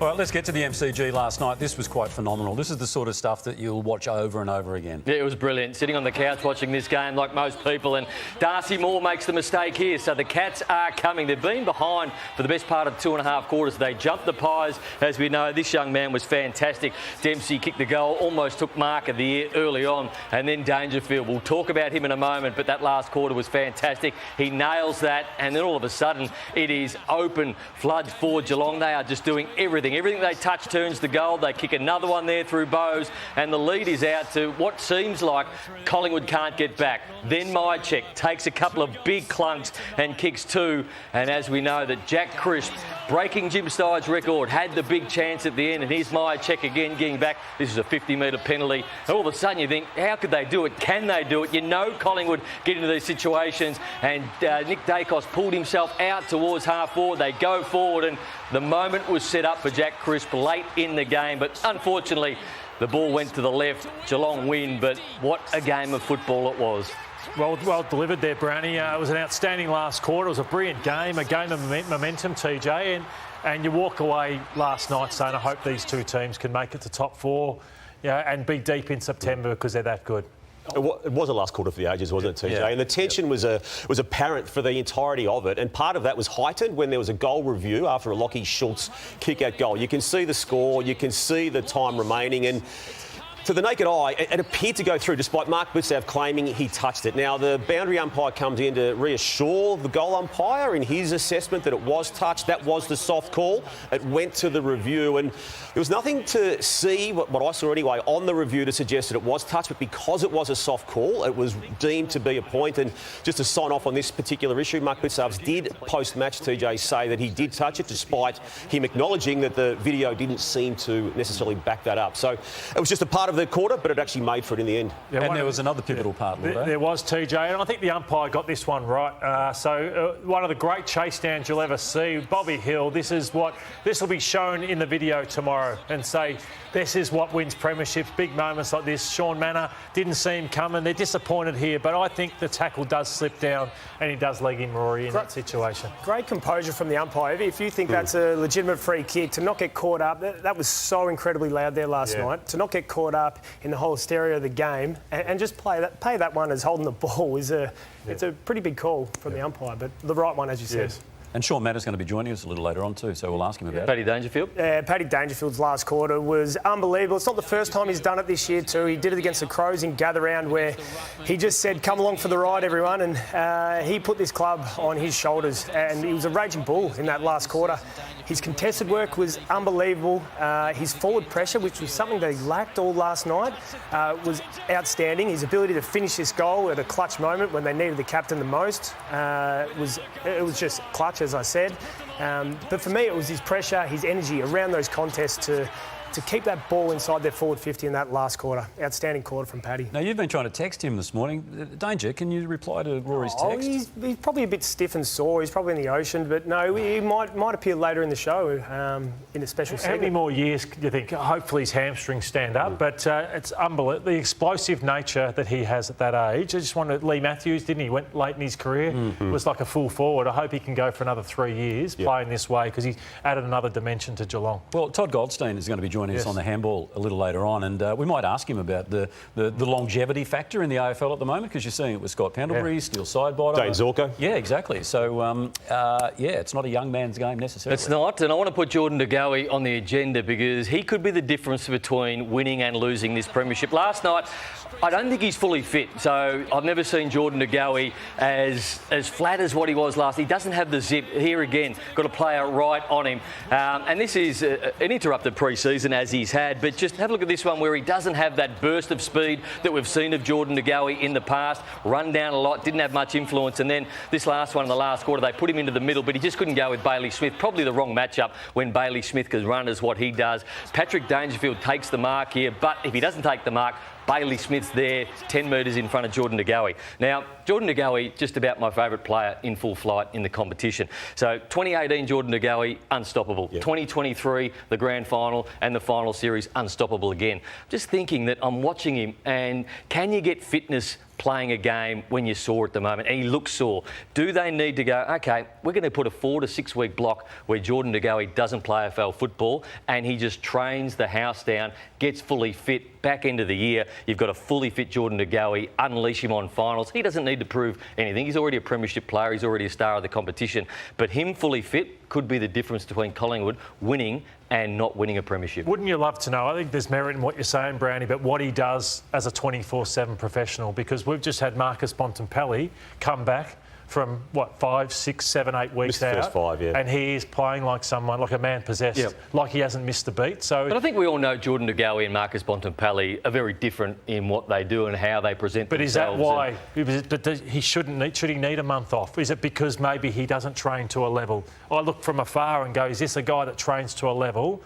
All right, let's get to the MCG last night. This was quite phenomenal. This is the sort of stuff that you'll watch over and over again. Yeah, it was brilliant. Sitting on the couch watching this game like most people, and Darcy Moore makes the mistake here. So the Cats are coming. They've been behind for the best part of 2.5 quarters. They jumped the pies. As we know, this young man was fantastic. Dempsey kicked the goal, almost took mark of the year early on. And then Dangerfield. We'll talk about him in a moment, but that last quarter was fantastic. He nails that, and then all of a sudden, it is open floods for Geelong. They are just doing everything. Everything they touch turns to gold. They kick another one there through Bowes, and the lead is out to what seems like Collingwood can't get back. Then Mycheck takes a couple of big clunks and kicks two. And as we know, that Jack Crisp, breaking Jim Stide's record, had the big chance at the end, and here's Mycheck again getting back. This is a 50-metre penalty. And all of a sudden you think, how could they do it? Can they do it? You know Collingwood get into these situations, and Nick Dacos pulled himself out towards half forward. They go forward, and the moment was set up for Jack Crisp late in the game, but unfortunately the ball went to the left. Geelong win, but what a game of football it was. Well delivered there, Browny. It was an outstanding last quarter. It was a brilliant game, a game of momentum, TJ, and you walk away last night saying, I hope these two teams can make it to top four, and be deep in September because they're that good. It was a last quarter for the ages, wasn't it, TJ? Yeah. And the tension was apparent for the entirety of it. And part of that was heightened when there was a goal review after a Lachie Schultz kick-out goal. You can see the score, you can see the time remaining, and to the naked eye, it appeared to go through, despite Mark Bitsav claiming he touched it. Now, the boundary umpire comes in to reassure the goal umpire in his assessment that it was touched. That was the soft call. It went to the review, and there was nothing to see, what I saw anyway, on the review to suggest that it was touched, but because it was a soft call, it was deemed to be a point. And just to sign off on this particular issue, Mark Bitsav did post-match, TJ, say that he did touch it, despite him acknowledging that the video didn't seem to necessarily back that up. So it was just a part of the quarter, but it actually made for it in the end. Yeah, and there was another pivotal part, Llordo. There was, TJ, and I think the umpire got this one right. One of the great chase downs you'll ever see. Bobby Hill, this will be shown in the video tomorrow and say, this is what wins premierships, big moments like this. Shaun Mannagh didn't see him coming. They're disappointed here, but I think the tackle does slip down and he does leg in Rory in that situation. Great composure from the umpire. If you think that's a legitimate free kick, to not get caught up, that was so incredibly loud there last night. To not get caught up in the whole hysteria of the game and just pay that one as holding the ball it's a pretty big call from the umpire, but the right one, as you said. And Shaun Mannagh's going to be joining us a little later on too, so we'll ask him about it. Paddy Dangerfield? Paddy Dangerfield's last quarter was unbelievable. It's not the first time he's done it this year too. He did it against the Crows in Gather Round, where he just said, come along for the ride, everyone, and he put this club on his shoulders, and he was a raging bull in that last quarter. His contested work was unbelievable. His forward pressure, which was something that he lacked all last night, was outstanding. His ability to finish this goal at a clutch moment when they needed the captain the most it was just clutch, as I said. But for me, it was his pressure, his energy around those contests to keep that ball inside their forward 50 in that last quarter. Outstanding quarter from Paddy. Now, you've been trying to text him this morning. Danger, can you reply to Rory's text? He's probably a bit stiff and sore. He's probably in the ocean, but no, he might appear later in the show in a special segment. How many more years do you think? Hopefully his hamstrings stand up, but it's unbelievable. The explosive nature that he has at that age. I just wondered, Lee Matthews, didn't he? Went late in his career, was like a full forward. I hope he can go for another 3 years playing this way, because he added another dimension to Geelong. Well, Todd Goldstein is going to be joining us on the Handball a little later on, and we might ask him about the longevity factor in the AFL at the moment, because you're seeing it with Scott Pendlebury, Steele Sidebottom. Dane Zorko. Yeah, exactly. So, it's not a young man's game necessarily. It's not, and I want to put Jordan De Goey on the agenda because he could be the difference between winning and losing this premiership. Last night, I don't think he's fully fit, so I've never seen Jordan De Goey as flat as what he was last. He doesn't have the zip. Here again, got a player right on him. And this is an interrupted pre-season, as he's had, but just have a look at this one where he doesn't have that burst of speed that we've seen of Jordan De Goey in the past. Run down a lot, didn't have much influence, and then this last one in the last quarter, they put him into the middle, but he just couldn't go with Bailey Smith. Probably the wrong matchup when Bailey Smith can run as what he does. Patrick Dangerfield takes the mark here, but if he doesn't take the mark, Bailey Smith's there, 10 metres in front of Jordan De Goey. Now, Jordan De Goey, just about my favourite player in full flight in the competition. So 2018 Jordan De Goey, unstoppable. Yep. 2023, the grand final and the final series, unstoppable again. Just thinking that I'm watching him, and can you get fitness playing a game when you're sore at the moment and he looks sore? Do they need to go, OK, we're going to put a 4 to 6 week block where Jordan De Goey doesn't play AFL football and he just trains the house down, gets fully fit, back end of the year, you've got a fully fit Jordan De Goey, unleash him on finals. He doesn't need to prove anything. He's already a premiership player. He's already a star of the competition. But him fully fit could be the difference between Collingwood winning and not winning a premiership. Wouldn't you love to know? I think there's merit in what you're saying, Browny, but what he does as a 24/7 professional, because we've just had Marcus Bontempelli come back from, 5, 6, 7, 8 weeks out. First 5, yeah. And he is playing like someone, like a man possessed, Yep. like he hasn't missed a beat. So, But I think we all know Jordan De Goey and Marcus Bontempelli are very different in what they do and how they present But themselves. is that why? But he shouldn't need, should he need a month off? Is it because maybe he doesn't train to a level? I look from afar and go, is this a guy that trains to a level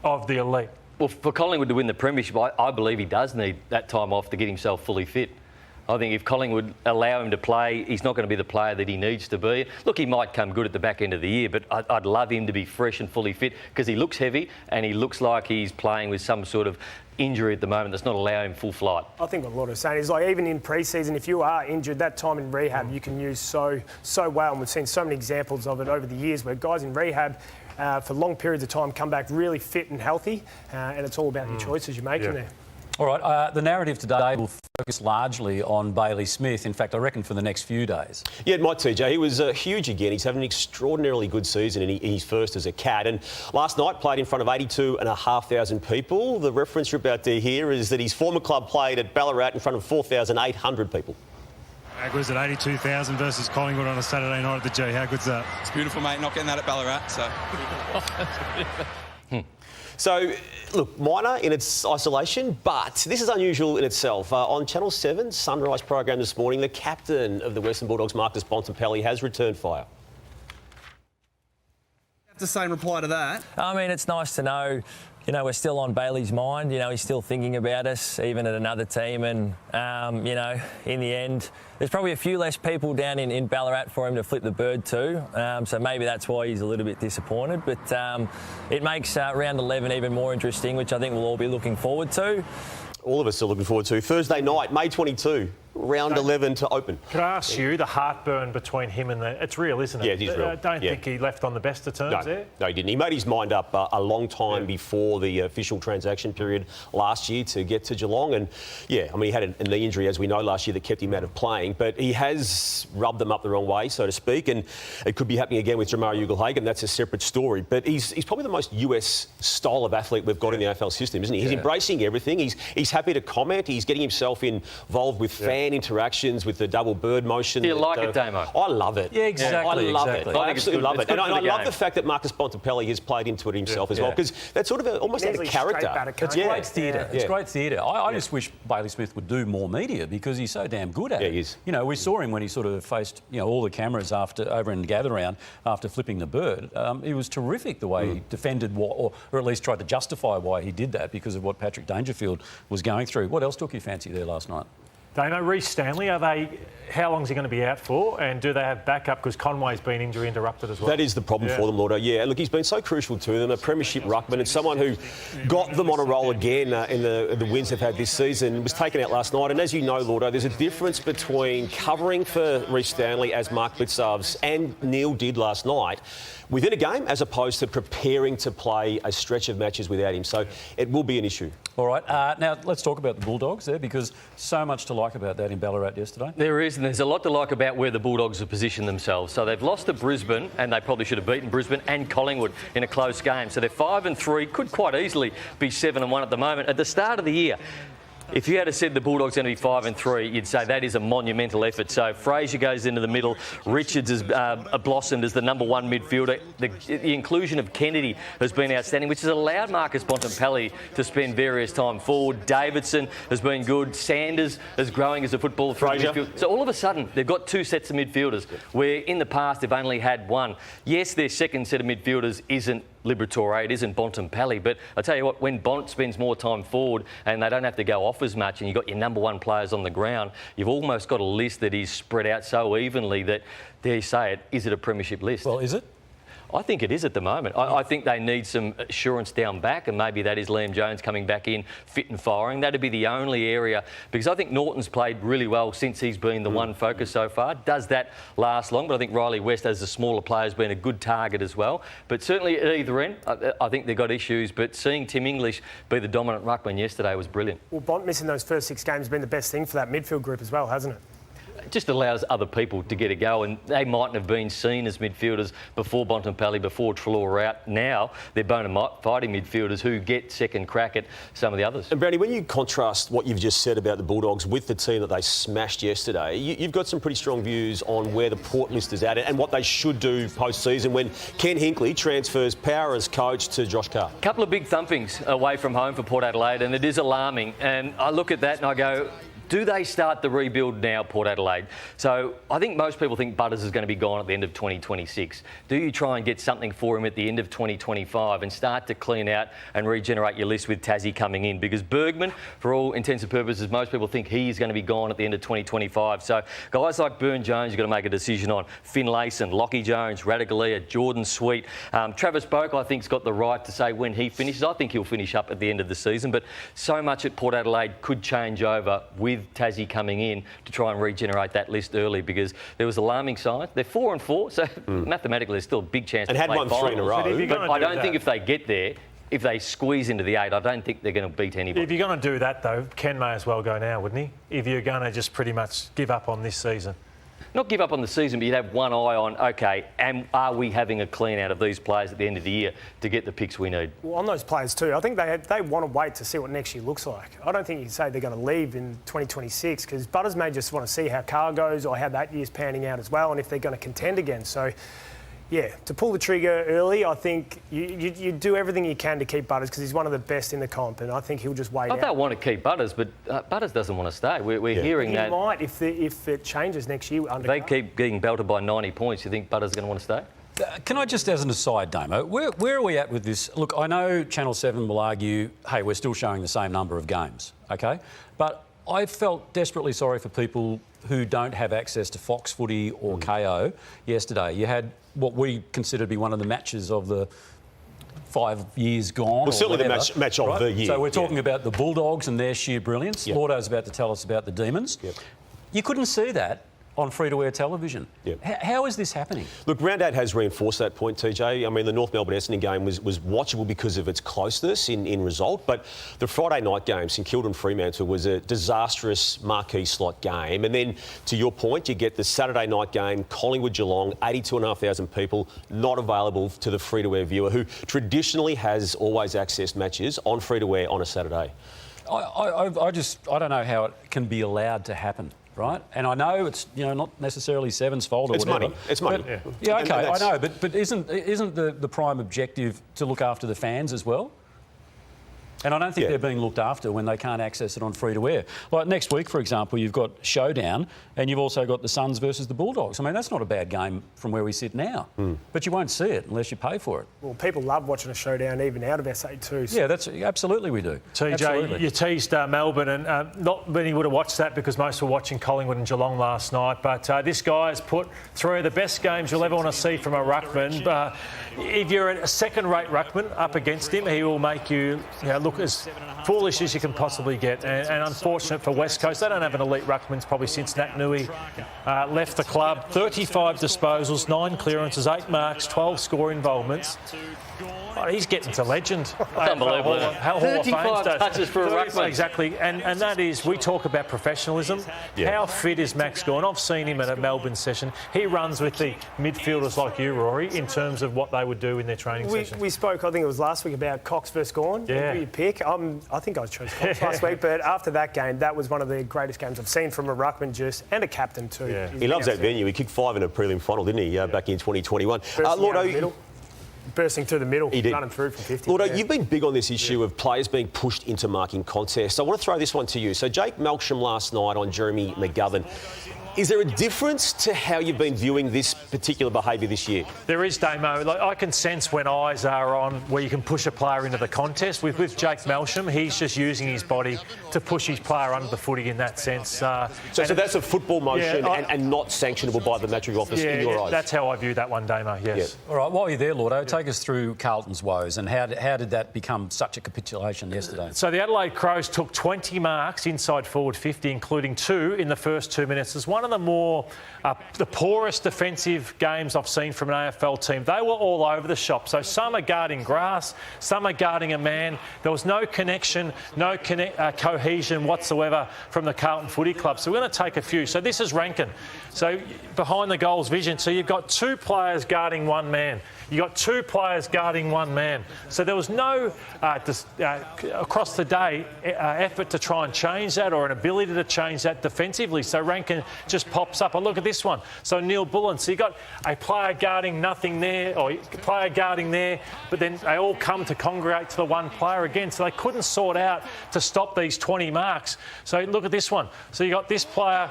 of the elite? Well, for Collingwood to win the premiership, I believe he does need that time off to get himself fully fit. I think if Collingwood allow him to play, he's not going to be the player that he needs to be. Look, he might come good at the back end of the year, but I'd love him to be fresh and fully fit because he looks heavy and he looks like he's playing with some sort of injury at the moment that's not allowing him full flight. I think what Llordo's saying is, like, even in pre-season, if you are injured, that time in rehab you can use so well. And we've seen so many examples of it over the years where guys in rehab for long periods of time come back really fit and healthy, and it's all about the choices you're making there. All right, the narrative today will focus largely on Bailey Smith. In fact, I reckon for the next few days. Yeah, it might, TJ. He was huge again. He's having an extraordinarily good season in his first as a Cat. And last night played in front of 82,500 people. The reference you're about to hear is that his former club played at Ballarat in front of 4,800 people. How good's at 82,000 versus Collingwood on a Saturday night at the G? How good's that? It's beautiful, mate. Not getting that at Ballarat, so... So, look, minor in its isolation, but this is unusual in itself. On Channel 7's Sunrise program this morning, the captain of the Western Bulldogs, Marcus Bontempelli, has returned fire. The same reply to that. I mean, it's nice to know, we're still on Bailey's mind. He's still thinking about us, even at another team. And, in the end, there's probably a few less people down in Ballarat for him to flip the bird to. So maybe that's why he's a little bit disappointed. But it makes round 11 even more interesting, which I think we'll all be looking forward to. All of us are looking forward to Thursday night, May 22. Round 11 to open. Can I ask you, the heartburn between him and it's real, isn't it? Yeah, it is real. I don't think he left on the best of terms there. No, he didn't. He made his mind up a long time before the official transaction period last year to get to Geelong. And, he had a knee injury, as we know, last year that kept him out of playing. But he has rubbed them up the wrong way, so to speak. And it could be happening again with Jamarra Ugle-Hagan. That's a separate story. But he's probably the most US style of athlete we've got in the AFL system, isn't he? He's embracing everything. He's happy to comment. He's getting himself involved with fan interactions, with the double bird motion. Do you like it, Damo? I love it. Yeah, exactly. I love it. I absolutely love it. And I love game. the fact that Marcus Bontempelli has played into it himself as well, because that's sort of almost out of character. It's great theatre. It's great theatre. I just wish Bailey Smith would do more media because he's so damn good at it. Yeah, he is. We saw him when he sort of faced all the cameras over in the gather round after flipping the bird. He was terrific the way he defended or at least tried to justify why he did that because of what Patrick Dangerfield was going through. What else took your fancy there last night? Damo, Reece Stanley, how long is he going to be out for? And do they have backup? Because Conway's been injury interrupted as well. That is the problem for them, Llordo. Yeah, look, he's been so crucial to them, a premiership ruckman and someone who got them on a roll again in the wins they've had this season. Was taken out last night. And as you know, Llordo, there's a difference between covering for Reece Stanley, as Mark Blitzarves and Neil did last night, within a game, as opposed to preparing to play a stretch of matches without him. So it will be an issue. All right. Now, let's talk about the Bulldogs there because so much to like about that in Ballarat yesterday. There is, and there's a lot to like about where the Bulldogs have positioned themselves. So they've lost to Brisbane, and they probably should have beaten Brisbane and Collingwood in a close game. So they're 5-3, could quite easily be 7-1 at the moment. At the start of the year, if you had said the Bulldogs are going to be 5-3, you'd say that is a monumental effort. So Fraser goes into the middle. Richards has blossomed as the number one midfielder. The inclusion of Kennedy has been outstanding, which has allowed Marcus Bontempelli to spend various time forward. Davidson has been good. Sanders is growing as a footballer through the midfield. So all of a sudden, they've got two sets of midfielders, where in the past they've only had one. Yes, their second set of midfielders isn't Liberatore, it isn't Bontempelli. But I tell you what, when Bont spends more time forward and they don't have to go off as much, and you've got your number one players on the ground, you've almost got a list that is spread out so evenly that, dare you say it, is it a premiership list? Well, is it? I think it is at the moment. I think they need some assurance down back, and maybe that is Liam Jones coming back in fit and firing. That'd be the only area, because I think Norton's played really well since he's been the one focus so far. Does that last long? But I think Riley West, as the smaller player, has been a good target as well. But certainly at either end, I think they've got issues. But seeing Tim English be the dominant ruckman yesterday was brilliant. Well, Bont missing those first 6 games has been the best thing for that midfield group as well, hasn't it? It just allows other people to get a go, and they mightn't have been seen as midfielders before Bontempelli, before Treloar were out. Now they're bona fide midfielders who get second crack at some of the others. And Browny, when you contrast what you've just said about the Bulldogs with the team that they smashed yesterday, you've got some pretty strong views on where the Port list is at and what they should do post-season when Ken Hinkley transfers power as coach to Josh Carr. A couple of big thumpings away from home for Port Adelaide, and it is alarming. And I look at that and I go, do they start the rebuild now, Port Adelaide? So I think most people think Butters is going to be gone at the end of 2026. Do you try and get something for him at the end of 2025 and start to clean out and regenerate your list with Tassie coming in? Because Bergman, for all intents and purposes, most people think he's going to be gone at the end of 2025. So guys like Burn Jones, you've got to make a decision on. Finlayson, Lockie Jones, Radagalia, Jordan Sweet. Travis Boak, I think, has got the right to say when he finishes. I think he'll finish up at the end of the season. But so much at Port Adelaide could change over with Tassie coming in to try and regenerate that list early, because there was alarming signs. They're 4-4, so mathematically there's still a big chance and to had play won finals. 3 in a row. But I don't think if they get there, if they squeeze into the 8, I don't think they're going to beat anybody. If you're going to do that, though, Ken may as well go now, wouldn't he? If you're going to just pretty much give up on this season. Not give up on the season, but you'd have one eye on, OK, and are we having a clean out of these players at the end of the year to get the picks we need? Well, on those players too, I think they want to wait to see what next year looks like. I don't think you can say they're going to leave in 2026, because Butters may just want to see how Carr goes or how that year's panning out as well, and if they're going to contend again. So, yeah, to pull the trigger early, I think you do everything you can to keep Butters, because he's one of the best in the comp, and I think he'll just wait out. I don't want to keep Butters, but Butters doesn't want to stay. We're hearing that. He might if it changes next year. If they keep getting belted by 90 points, you think Butters is going to want to stay? Can I just, as an aside, Damo, where are we at with this? Look, I know Channel 7 will argue, hey, we're still showing the same number of games, OK? But I felt desperately sorry for people who don't have access to Fox Footy or KO yesterday. You had what we consider to be one of the matches of the 5 years gone. Well, certainly whatever, the match of the year. So we're talking about the Bulldogs and their sheer brilliance. Llordo's about to tell us about the Demons. You couldn't see that on free-to-air television. How is this happening? Look, Round 8 has reinforced that point, TJ. I mean, the North Melbourne Essendon game was watchable because of its closeness in result, but the Friday night game, St Kilda and Fremantle, was a disastrous marquee slot game. And then, to your point, you get the Saturday night game, Collingwood Geelong, 82,500 people, not available to the free-to-air viewer, who traditionally has always accessed matches on free-to-air on a Saturday. I don't know how it can be allowed to happen. Right, and I know it's not necessarily Seven's fault or whatever. Money. It's money. Yeah, okay, I know, but isn't the prime objective to look after the fans as well? And I don't think they're being looked after when they can't access it on free-to-air. Like next week, for example, you've got Showdown and you've also got the Suns versus the Bulldogs. I mean, that's not a bad game from where we sit now. But you won't see it unless you pay for it. Well, people love watching a Showdown even out of SA2. So. Yeah, that's absolutely we do. TJ, absolutely. You teased Melbourne, and not many would have watched that because most were watching Collingwood and Geelong last night. But this guy has put through the best games you'll ever want to see from a ruckman. If you're a second-rate ruckman up against him, he will make you look as foolish as you can possibly get. And unfortunate for West Coast, they don't have an elite ruckman probably since Nat Nui left the club. 35 disposals, 9 clearances, 8 marks, 12 score involvements. Oh, he's getting to legend. Unbelievable. 35 touches for a ruckman. Exactly. And that is, we talk about professionalism. How fit is Max Gawn? I've seen him at a Melbourne session. He runs with the midfielders like you, Rory, in terms of what they would do in their training sessions. We spoke, I think it was last week, about Cox versus Gawn. Yeah. Who you pick. I think I chose Cox last week, but after that game, that was one of the greatest games I've seen from a ruckman and a captain too. Yeah. He loves that venue. He kicked 5 in a prelim final, didn't he, back in 2021. Llordo, bursting through the middle, he did. running through from 50. Llordo, you've been big on this issue of players being pushed into marking contests. I want to throw this one to you. So Jake Melksham last night on Jeremy McGovern. Is there a difference to how you've been viewing this particular behaviour this year? There is, Damo. Like, I can sense when eyes are on where you can push a player into the contest. With Jake Melsham, he's just using his body to push his player under the footy in that sense. So that's a football motion and not sanctionable by the matching office in your eyes? That's how I view that one, Damo, yes. All right, while you're there, Llordo, take us through Carlton's woes and how did that become such a capitulation yesterday? So the Adelaide Crows took 20 marks inside forward 50, including 2 in the first 2 minutes. It's one of the poorest defensive games I've seen from an AFL team. They were all over the shop. So some are guarding grass, some are guarding a man. There was no connection, no cohesion whatsoever from the Carlton Footy Club. So we're going to take a few. So this is Rankin. So behind the goals vision. So you've got 2 players guarding 1 man. You've got 2 players guarding 1 man. So there was no, across the day, effort to try and change that or an ability to change that defensively. So Rankin just pops up. And look at this one. So Neil Bullen. So you've got a player guarding nothing there, or a player guarding there, but then they all come to congregate to the one player again. So they couldn't sort out to stop these 20 marks. So look at this one. So you got this player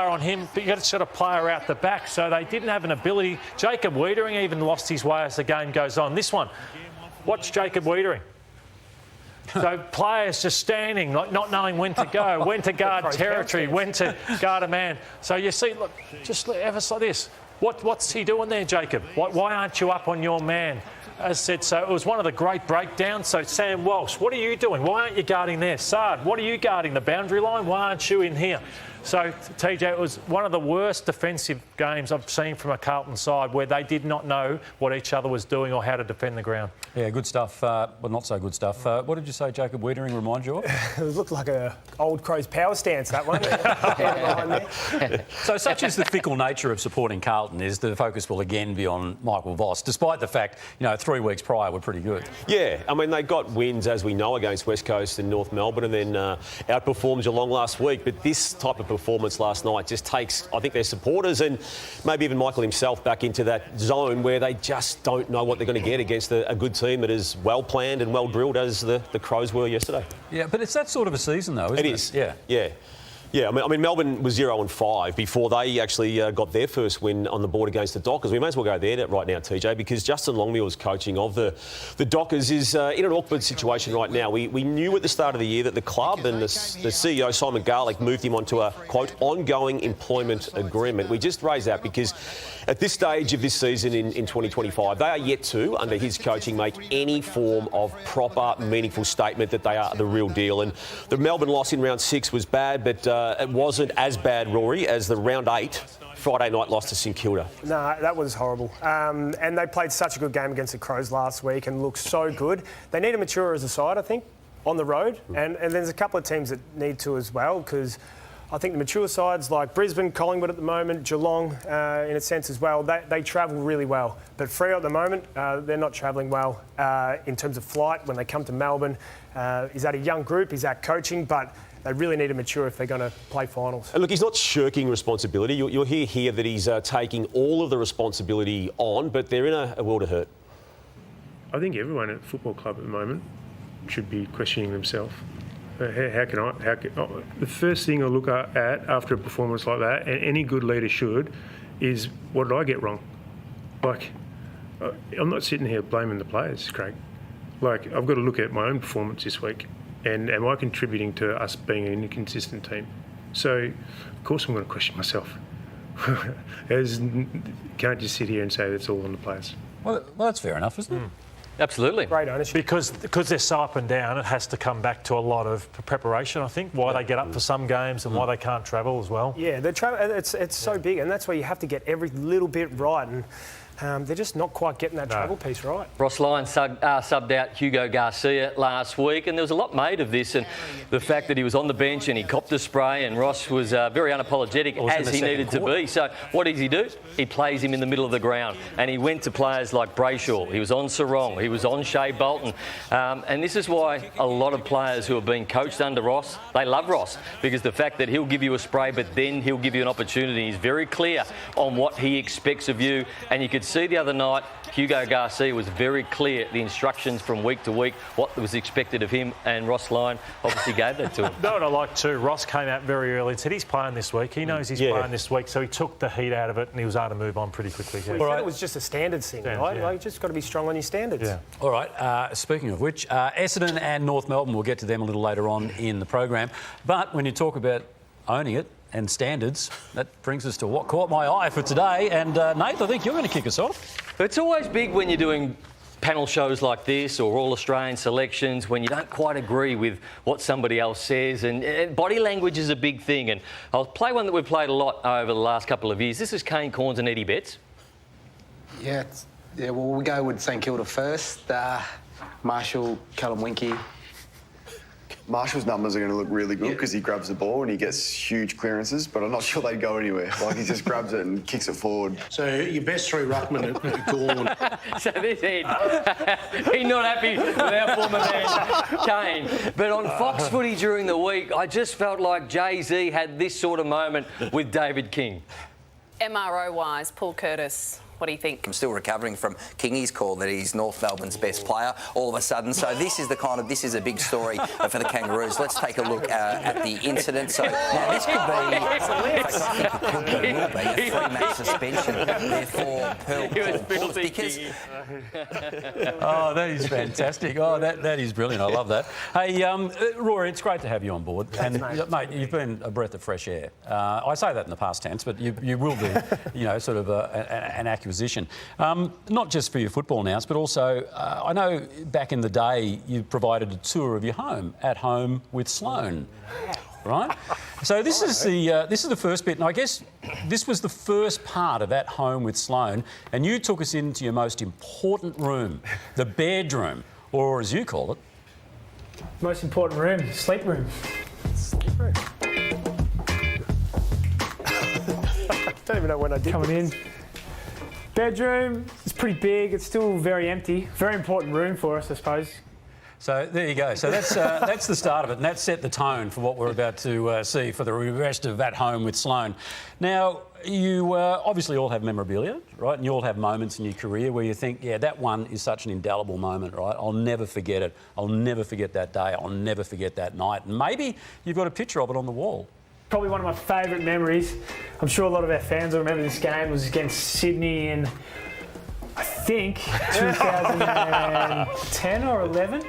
on him, but you got to sort of player out the back. So they didn't have an ability. Jacob Wiedering even lost his way as the game goes on. This one, watch Jacob Wiedering. So players just standing, like not knowing when to go, when to guard territory, when to guard a man. So you see, look, just ever like this. What's he doing there, Jacob? Why aren't you up on your man? As said, so it was one of the great breakdowns. So Sam Walsh, what are you doing? Why aren't you guarding there? Sard, what are you guarding? The boundary line? Why aren't you in here? So, TJ, it was one of the worst defensive games I've seen from a Carlton side where they did not know what each other was doing or how to defend the ground. Yeah, good stuff. Well, not so good stuff. What did you say Jacob Wiedering reminds you of? It looked like a old Crows power stance, that one. So such is the fickle nature of supporting Carlton is the focus will again be on Michael Voss, despite the fact, 3 weeks prior were pretty good. Yeah, I mean, they got wins, as we know, against West Coast and North Melbourne and then outperformed Geelong last week. But this type of performance last night just takes, I think, their supporters and maybe even Michael himself back into that zone where they just don't know what they're going to get against a good team that is well planned and well drilled as the Crows were yesterday. Yeah, but it's that sort of a season though, isn't it? It is. Yeah. Yeah, I mean, Melbourne was 0-5 before they actually got their first win on the board against the Dockers. We may as well go there right now, TJ, because Justin Longmuir's coaching of the Dockers is in an awkward situation right now. We knew at the start of the year that the club and the CEO, Simon Garlick, moved him onto a, quote, ongoing employment agreement. We just raised that because at this stage of this season in 2025, they are yet to, under his coaching, make any form of proper, meaningful statement that they are the real deal. And the Melbourne loss in round 6 was bad, but it wasn't as bad, Rory, as the round 8 Friday night loss to St Kilda. No, that was horrible. And they played such a good game against the Crows last week and looked so good. They need to mature as a side, I think, on the road. And there's a couple of teams that need to as well, because I think the mature sides like Brisbane, Collingwood at the moment, Geelong in a sense as well, they travel really well. But Freo at the moment, they're not travelling well in terms of flight when they come to Melbourne. Is that a young group? Is that coaching? But they really need to mature if they're going to play finals. And look, he's not shirking responsibility. You'll hear here that he's taking all of the responsibility on, but they're in a world of hurt. I think everyone at the football club at the moment should be questioning themselves. The first thing I look at after a performance like that, and any good leader should, is what did I get wrong? Like, I'm not sitting here blaming the players, Craig. Like, I've got to look at my own performance this week. And am I contributing to us being an inconsistent team? So, of course, I'm going to question myself. Can't just sit here and say that's all on the players. Well, that's fair enough, isn't it? Absolutely. Great ownership. Because they're so up and down, it has to come back to a lot of preparation, I think, why they get up for some games and why they can't travel as well. Yeah, it's so big, and that's why you have to get every little bit right. And they're just not quite getting that travel piece right. Ross Lyon subbed out Hugo Garcia last week, and there was a lot made of this, and the fact that he was on the bench and he copped a spray, and Ross was very unapologetic as he needed to be. So what does he do? He plays him in the middle of the ground, and he went to players like Brayshaw. He was on Sarong. He was on Shea Bolton. And this is why a lot of players who have been coached under Ross, they love Ross, because the fact that he'll give you a spray, but then he'll give you an opportunity. He's very clear on what he expects of you, and you could see the other night, Hugo Garcia was very clear. The instructions from week to week, what was expected of him, and Ross Lyon obviously gave that to him. No, what I like too, Ross came out very early and said he's playing this week. He knows he's playing this week, so he took the heat out of it and he was able to move on pretty quickly. Well, he said it was just a standards thing, right? Yeah. Like, you just got to be strong on your standards. Yeah. All right, speaking of which, Essendon and North Melbourne, we'll get to them a little later on in the program. But when you talk about owning it and standards, that brings us to what caught my eye for today. And Nate, I think you're going to kick us off. It's always big when you're doing panel shows like this or All-Australian selections when you don't quite agree with what somebody else says, and body language is a big thing. And I'll play one that we've played a lot over the last couple of years. This is Kane Corns and Eddie Betts. Yeah, well, we'll go with St Kilda first. Marshall, Callum Winky. Marshall's numbers are going to look really good because he grabs the ball and he gets huge clearances, but I'm not sure they'd go anywhere. Like, he just grabs it and kicks it forward. So your best three ruckmen are Gawn. So this head, he's not happy with our former man, Kane. But on Fox Footy during the week, I just felt like Jay-Z had this sort of moment with David King. MRO-wise, Paul Curtis. What do you think? I'm still recovering from Kingy's call that he's North Melbourne's best player all of a sudden. So this is a big story for the Kangaroos. Let's take a look at the incident. So now this could be a 3-match suspension. Therefore, Pearl because Oh, that is fantastic. Oh, that is brilliant. I love that. Hey, Rory, it's great to have you on board. And mate, you've been a breath of fresh air. I say that in the past tense, but you will be, sort of an acquisition. Not just for your football announcement, but also I know back in the day you provided a tour of your home, At Home with Sloan, right? So this is the first bit, and I guess this was the first part of At Home with Sloan, and you took us into your most important room, the bedroom, or as you call it, most important room, sleep room. Sleep room. I don't even know when I did coming in. Bedroom, it's pretty big. It's still very empty. Very important room for us, I suppose. So there you go. So that's the start of it, and that set the tone for what we're about to see for the rest of At Home with Sloan. Now, you obviously all have memorabilia, right? And you all have moments in your career where you think, yeah, that one is such an indelible moment, right? I'll never forget it. I'll never forget that day. I'll never forget that night. And maybe you've got a picture of it on the wall. Probably one of my favourite memories. I'm sure a lot of our fans will remember this game. Was against Sydney in, I think, 2010 or 11.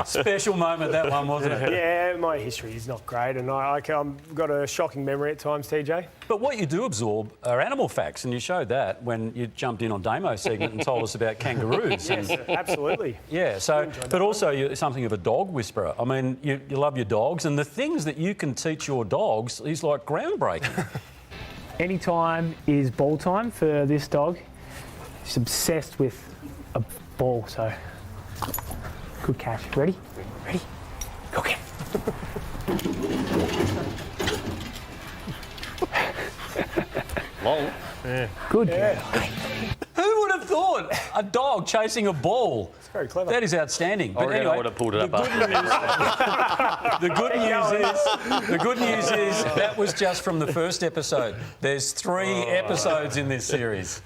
Special moment, that one, wasn't it? Yeah, my history is not great, and I've got a shocking memory at times, TJ. But what you do absorb are animal facts, and you showed that when you jumped in on Damo's segment and told us about kangaroos. Yes, absolutely. Yeah, so, but also you're something of a dog whisperer. I mean, you love your dogs, and the things that you can teach your dogs is like groundbreaking. Any time is ball time for this dog. He's obsessed with a ball, so good catch. Ready? Ready? Go get it. Long. Yeah. Good. Yeah. Who would have thought a dog chasing a ball? It's very clever. That is outstanding. I reckon I would have pulled it up. The good news is that was just from the first episode. There's 3 episodes in this series.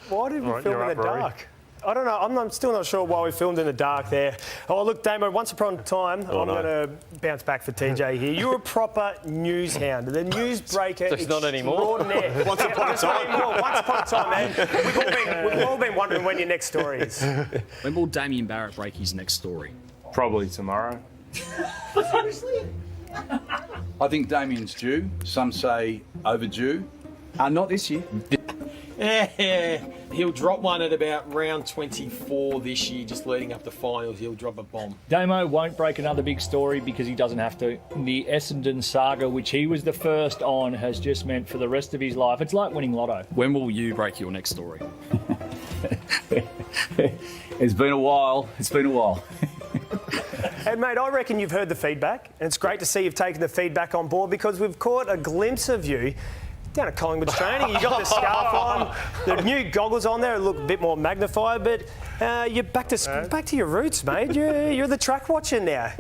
Why did we film in the dark? I don't know. I'm still not sure why we filmed in the dark there. Oh, look, Damo, once upon a time, I'm going to bounce back for TJ here. You're a proper news hound. The newsbreaker. It's not anymore. Once upon a time. Once upon a time, man. We've all been wondering when your next story is. When will Damien Barrett break his next story? Probably tomorrow. Seriously? I think Damien's due. Some say overdue. Not this year. Yeah, he'll drop one at about round 24 this year, just leading up to finals. He'll drop a bomb. Damo won't break another big story because he doesn't have to. The Essendon saga, which he was the first on, has just meant for the rest of his life. It's like winning Llordo. When will you break your next story? It's been a while. Hey, mate, I reckon you've heard the feedback, and it's great to see you've taken the feedback on board because we've caught a glimpse of you down at Collingwood's training. You got the scarf on, the new goggles on there, look a bit more magnified, but you're back to your roots, mate. You're the track watcher now.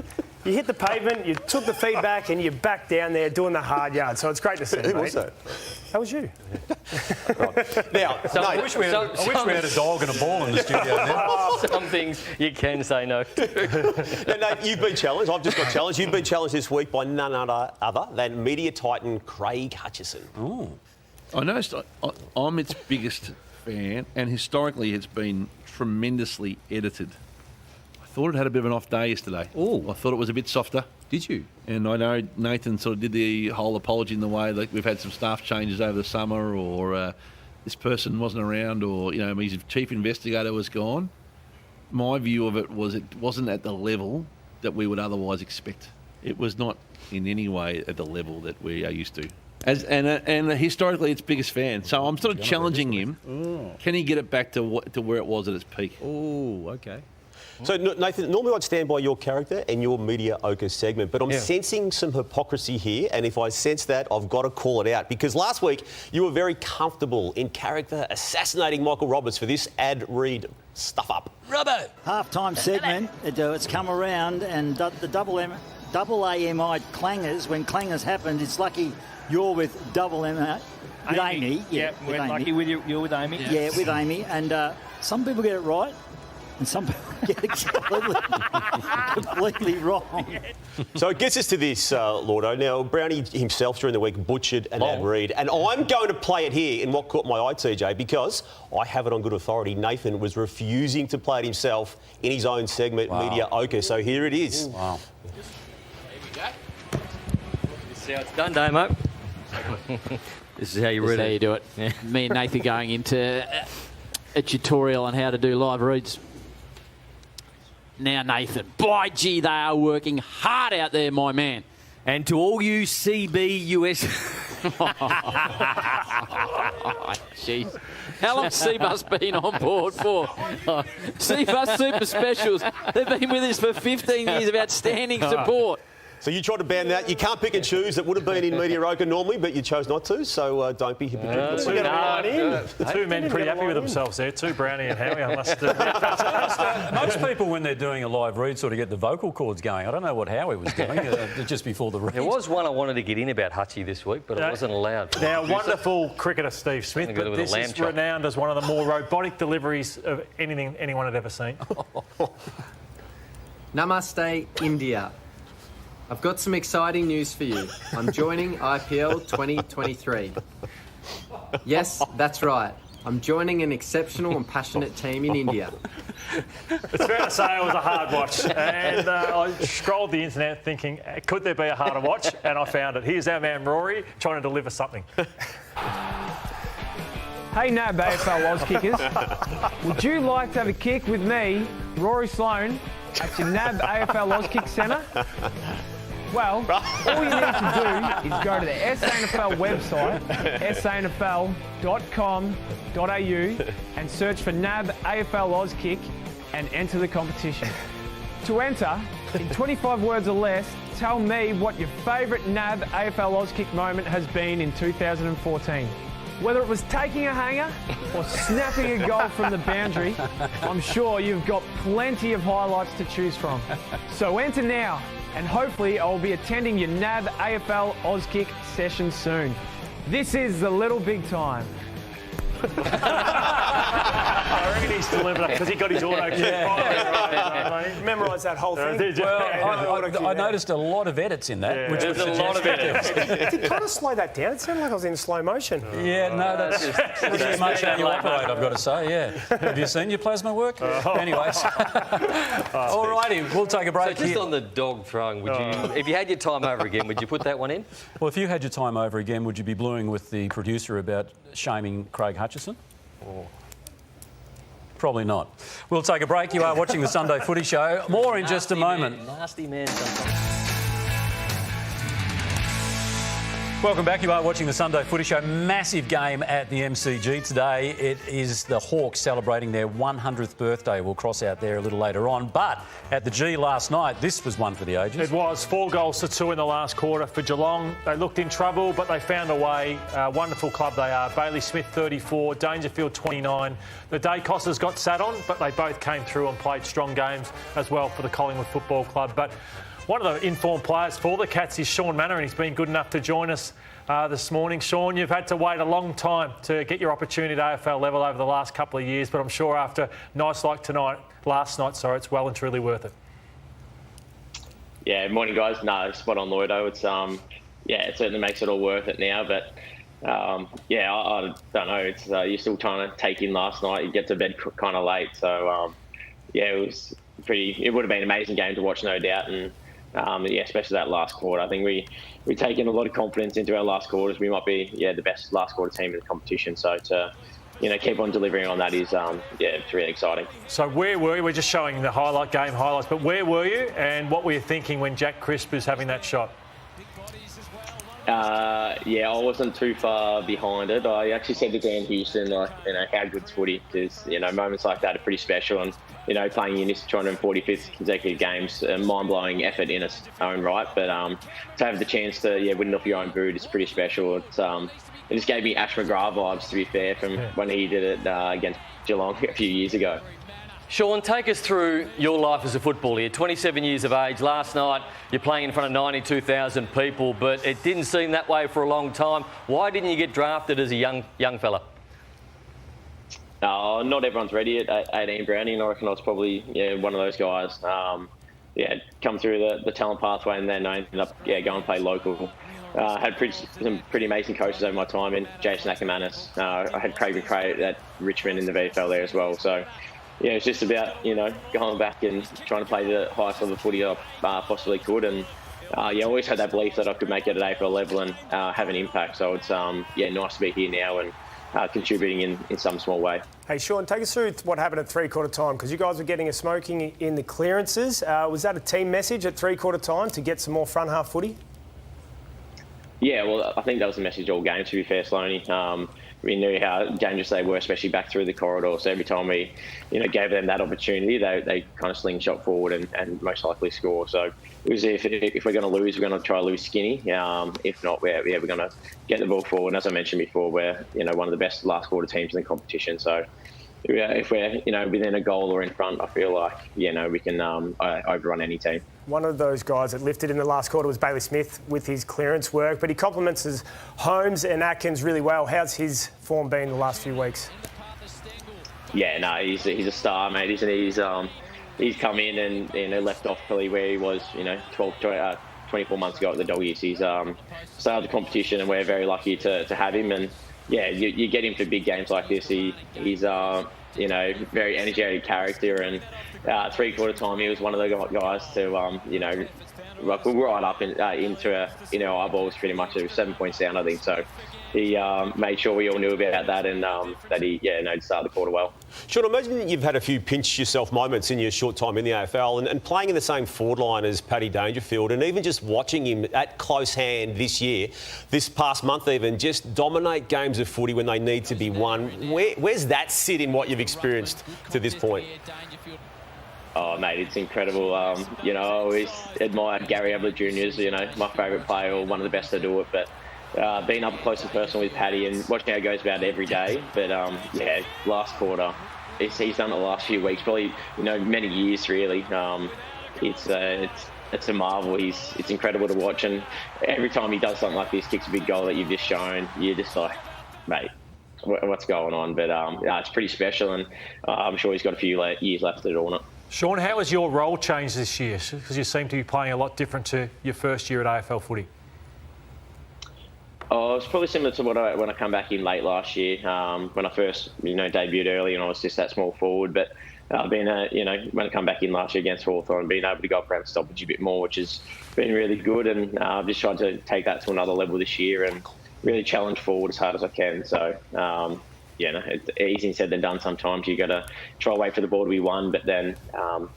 You hit the pavement, you took the feedback, and you're back down there doing the hard yard. So it's great to see. Who mate. was that? That was you. Now, I wish we had a dog and a ball in the studio now. Some things you can say no to. Now, Nate, you've been challenged. I've just got challenged. You've been challenged this week by none other than media titan Craig Hutchison. Ooh. I noticed I'm its biggest fan, and historically it's been tremendously edited. I thought it had a bit of an off day yesterday. Oh, I thought it was a bit softer. Did you? And I know Nathan sort of did the whole apology in the way that we've had some staff changes over the summer, or this person wasn't around, or his chief investigator was gone. My view of it was it wasn't at the level that we would otherwise expect. It was not in any way at the level that we are used to. And historically, its biggest fan. So I'm sort of challenging him. Oh. Can he get it back to where it was at its peak? Oh, okay. So, Nathan, normally I'd stand by your character and your Media-Ocre segment, but I'm sensing some hypocrisy here, and if I sense that, I've got to call it out. Because last week, you were very comfortable in character assassinating Michael Roberts for this ad read stuff up. Robbo! Half-time segment, it's come around, and the double AMI clangers, when clangers happened, it's lucky you're with double AMI. With Amy. Yeah, we're lucky with you. You're with Amy. Yeah, with Amy. And some people get it right, and some people get it completely wrong. So it gets us to this, Llordo. Now, Browny himself during the week butchered an ad read, and I'm going to play it here in what caught my eye, TJ, because I have it on good authority. Nathan was refusing to play it himself in his own segment, Media-Ocre. So here it is. Wow. This is how it's done, Damo. This is how you read it. How you do it. Me and Nathan going into a tutorial on how to do live reads. Now, Nathan, by gee, they are working hard out there, my man. And to all you CB US... Jeez. How long's CBus been on board for? CBus Super Specials. They've been with us for 15 years of outstanding support. So you tried to ban that. You can't pick and choose. That would have been in Media-Ocre normally, but you chose not to, so don't be hypocritical. Two men pretty happy with themselves there. Two Browny and Howie. I must Most people, when they're doing a live read, sort of get the vocal cords going. I don't know what Howie was doing just before the read. There was one I wanted to get in about Hutchie this week, but it wasn't allowed. Now, wonderful cricketer Steve Smith, but this is renowned as one of the more robotic deliveries of anything anyone had ever seen. Namaste, India. I've got some exciting news for you. I'm joining IPL 2023. Yes, that's right. I'm joining an exceptional and passionate team in India. It's fair to say it was a hard watch. And I scrolled the internet thinking, could there be a harder watch? And I found it. Here's our man Rory trying to deliver something. Hey, NAB AFL Oz kickers. Would you like to have a kick with me, Rory Sloane, at your NAB AFL Oz Kick Centre? Well, all you need to do is go to the SANFL website, sanfl.com.au, and search for NAB AFL Oz Kick and enter the competition. To enter, in 25 words or less, tell me what your favourite NAB AFL Oz Kick moment has been in 2014. Whether it was taking a hanger or snapping a goal from the boundary, I'm sure you've got plenty of highlights to choose from. So enter now, and hopefully I'll be attending your NAB AFL Auskick session soon. This is the Little Big Time. I reckon he's delivered it because he got his auto cue. Memorise that whole thing. Well, I noticed a lot of edits in that. Which there's a lot of edits. Did kind of slow that down. It sounded like I was in slow motion. Yeah, no, that's pretty much how you operate, I've got to say, yeah. Have you seen your plasma work? Anyways. All righty, we'll take a break So just on the dog throwing, would you, if you had your time over again, would you put that one in? Well, if you had your time over again, would you be bluing with the producer about shaming Craig Hutchison? Probably not. We'll take a break. You are watching the Sunday Footy Show. More in just a moment. Nasty man sometimes. Welcome back. You are watching the Sunday Footy Show. Massive game at the MCG today. It is the Hawks celebrating their 100th birthday. We'll cross out there a little later on. But at the G last night, this was one for the ages. It was 4-2 in the last quarter for Geelong. They looked in trouble, but they found a way. Wonderful club they are. Bailey Smith, 34. Dangerfield, 29. The day Costas got sat on, but they both came through and played strong games as well for the Collingwood Football Club. But one of the informed players for the Cats is Shaun Mannagh, and he's been good enough to join us this morning. Shaun, you've had to wait a long time to get your opportunity at AFL level over the last couple of years, but I'm sure after nights like last night, it's well and truly worth it. Yeah, morning guys. No, spot on, Llordo. It's it certainly makes it all worth it now. But I don't know. It's you're still trying to take in last night. You get to bed kind of late, so it was pretty. It would have been an amazing game to watch, no doubt. And especially that last quarter. I think we taken a lot of confidence into our last quarters. We might be the best last quarter team in the competition. So to keep on delivering on that is, it's really exciting. So where were you? We're just showing the game highlights, but where were you and what were you thinking when Jack Crisp was having that shot? I wasn't too far behind it. I actually said to Dan Houston, how good's footy? Because, moments like that are pretty special. And, playing in this 245th consecutive games, mind-blowing effort in its own right. But to have the chance to, win it off your own boot is pretty special. It's, it just gave me Ash McGrath vibes, to be fair, from when he did it against Geelong a few years ago. Shaun, take us through your life as a footballer. You're 27 years of age. Last night, you're playing in front of 92,000 people, but it didn't seem that way for a long time. Why didn't you get drafted as a young fella? Not everyone's ready at 18, Browny, and I reckon I was probably one of those guys. Come through the talent pathway, and then I ended up going and play local. Had some pretty amazing coaches over my time in Jason Ackermanis. I had Craig McRae at Richmond in the VFL there as well. So, it's just about, going back and trying to play the highest level of footy I possibly could. And, I always had that belief that I could make it at AFL level and have an impact. So it's, nice to be here now and contributing in some small way. Hey, Shaun, take us through what happened at three-quarter time, because you guys were getting a smoking in the clearances. Was that a team message at three-quarter time to get some more front-half footy? Yeah, well, I think that was the message all game, to be fair, Sloaney. We knew how dangerous they were, especially back through the corridor. So every time we, gave them that opportunity, they kind of slingshot forward and most likely score. So it was if we're going to lose, we're going to try to lose skinny. If not, we're going to get the ball forward. And as I mentioned before, we're one of the best last quarter teams in the competition. So if we're within a goal or in front, I feel like we can overrun any team. One of those guys that lifted in the last quarter was Bailey Smith with his clearance work, but he complements his Holmes and Atkins really well. How's his form been the last few weeks? Yeah, no, he's a star, mate, isn't he? He's come in and left off probably where he was, 24 months ago at the Doggies. He's started the competition, and we're very lucky to have him. And you get him for big games like this. He's very energetic character, and three-quarter time he was one of the guys to right up into our eyeballs pretty much. It was 7 points down, I think. So he made sure we all knew about that, and that he started the quarter well. Shaun, I imagine you've had a few pinch yourself moments in your short time in the AFL, and playing in the same forward line as Paddy Dangerfield, and even just watching him at close hand this past month even, just dominate games of footy when they need to be won. Where's that sit in what you've experienced to this point? Oh, mate, it's incredible. I always admired Gary Ablett Jr. as, my favourite player, or one of the best to do it. But being up close and personal with Paddy and watching how it goes about every day. But, last quarter, he's done it the last few weeks, probably, many years, really. It's a marvel. It's incredible to watch. And every time he does something like this, kicks a big goal that you've just shown, you're just like, mate, what's going on? But, it's pretty special, and I'm sure he's got a few years left to do on it. Shaun, how has your role changed this year? Because you seem to be playing a lot different to your first year at AFL footy. Oh, it's probably similar to when I come back in late last year, when I first, debuted early, and I was just that small forward. But when I come back in last year against Hawthorn, being able to go up around stoppage a bit more, which has been really good. And I've just tried to take that to another level this year and really challenge forward as hard as I can. So, it's easier said than done sometimes. You got to try to wait for the ball to be won, but then, I'm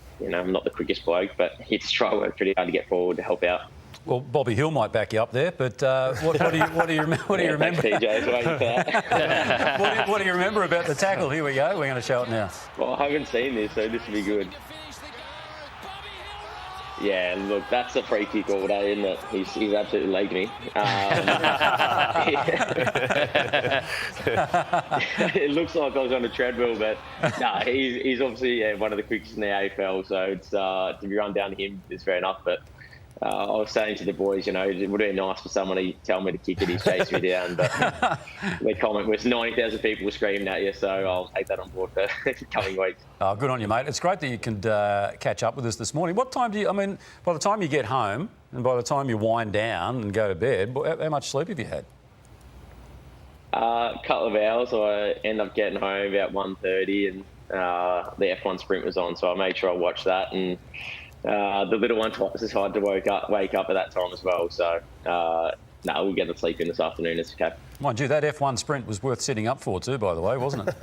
not the quickest bloke, but it's try to work pretty hard to get forward to help out. Well, Bobby Hill might back you up there, but what do you remember? Thanks, TJ, what do you remember about the tackle? Here we go. We're going to show it now. Well, I haven't seen this, so this will be good. Yeah, look, that's a free kick all day, isn't it? He's absolutely legged me. It looks like I was on a treadmill, but no, he's obviously one of the quickest in the AFL, so it's to be run down to him is fair enough. But I was saying to the boys, it would be nice for someone to tell me to kick it, he's chasing me down. But the comment was 90,000 people were screaming at you, so I'll take that on board for coming weeks. Oh, good on you, mate. It's great that you can catch up with us this morning. What time by the time you get home and by the time you wind down and go to bed, how much sleep have you had? A couple of hours. I end up getting home about 1:30 and the F1 sprint was on, so I made sure I watched that. And the little one decided to wake up at that time as well. So, we'll get the sleep in this afternoon. It's okay. Mind you, that F1 sprint was worth sitting up for too, by the way, wasn't it?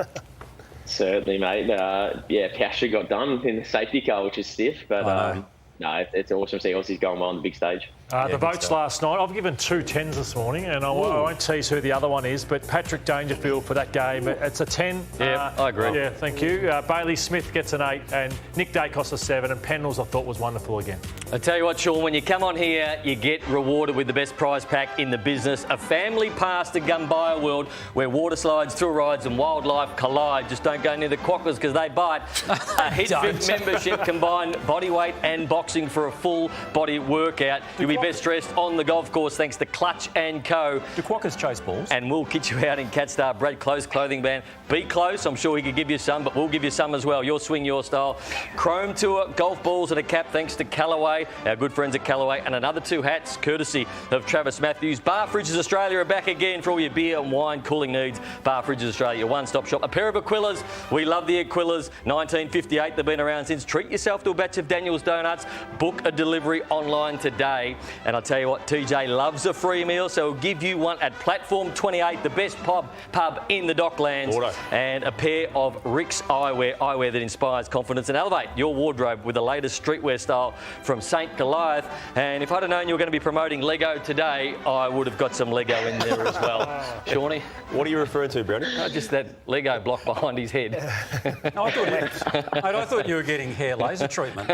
Certainly, mate. Piastri got done in the safety car, which is stiff, but it's awesome to see Aussies going well on the big stage. The votes last night, I've given 2 10s this morning, and I won't tease who the other one is, but Patrick Dangerfield for that game, it's a 10. Yeah, I agree. Yeah, thank you. Bailey Smith gets an 8, and Nick Dacos a 7, and Pendles I thought was wonderful again. I tell you what, Shaun, when you come on here, you get rewarded with the best prize pack in the business. A family pass to Gumbaya World, where water slides, thrill rides and wildlife collide. Just don't go near the quackers because they bite. A HitFit membership, combined bodyweight and boxing for a full body workout. You'll be best dressed on the golf course thanks to Clutch & Co. Do quackers chase balls? And we'll get you out in Catstar Brad Close clothing band. Be close, I'm sure he could give you some, but we'll give you some as well. Your swing, your style. Chrome Tour, golf balls and a cap thanks to Callaway, our good friends at Callaway, and another 2 hats courtesy of Travis Matthews. Bar Fridges Australia are back again for all your beer and wine cooling needs. Bar Fridges Australia, your one-stop shop. A pair of Aquilas. We love the Aquilas. 1958, they've been around since. Treat yourself to a batch of Daniel's Donuts. Book a delivery online today. And I'll tell you what, TJ loves a free meal, so we'll give you one at Platform 28, the best pub in the Docklands. Llordo. And a pair of Rick's eyewear that inspires confidence, and elevate your wardrobe with the latest streetwear style from St. Goliath. And if I'd have known you were going to be promoting Lego today, I would have got some Lego in there as well. Shawnee? What are you referring to, Browny? Just that Lego block behind his head. I thought you were getting hair laser treatment.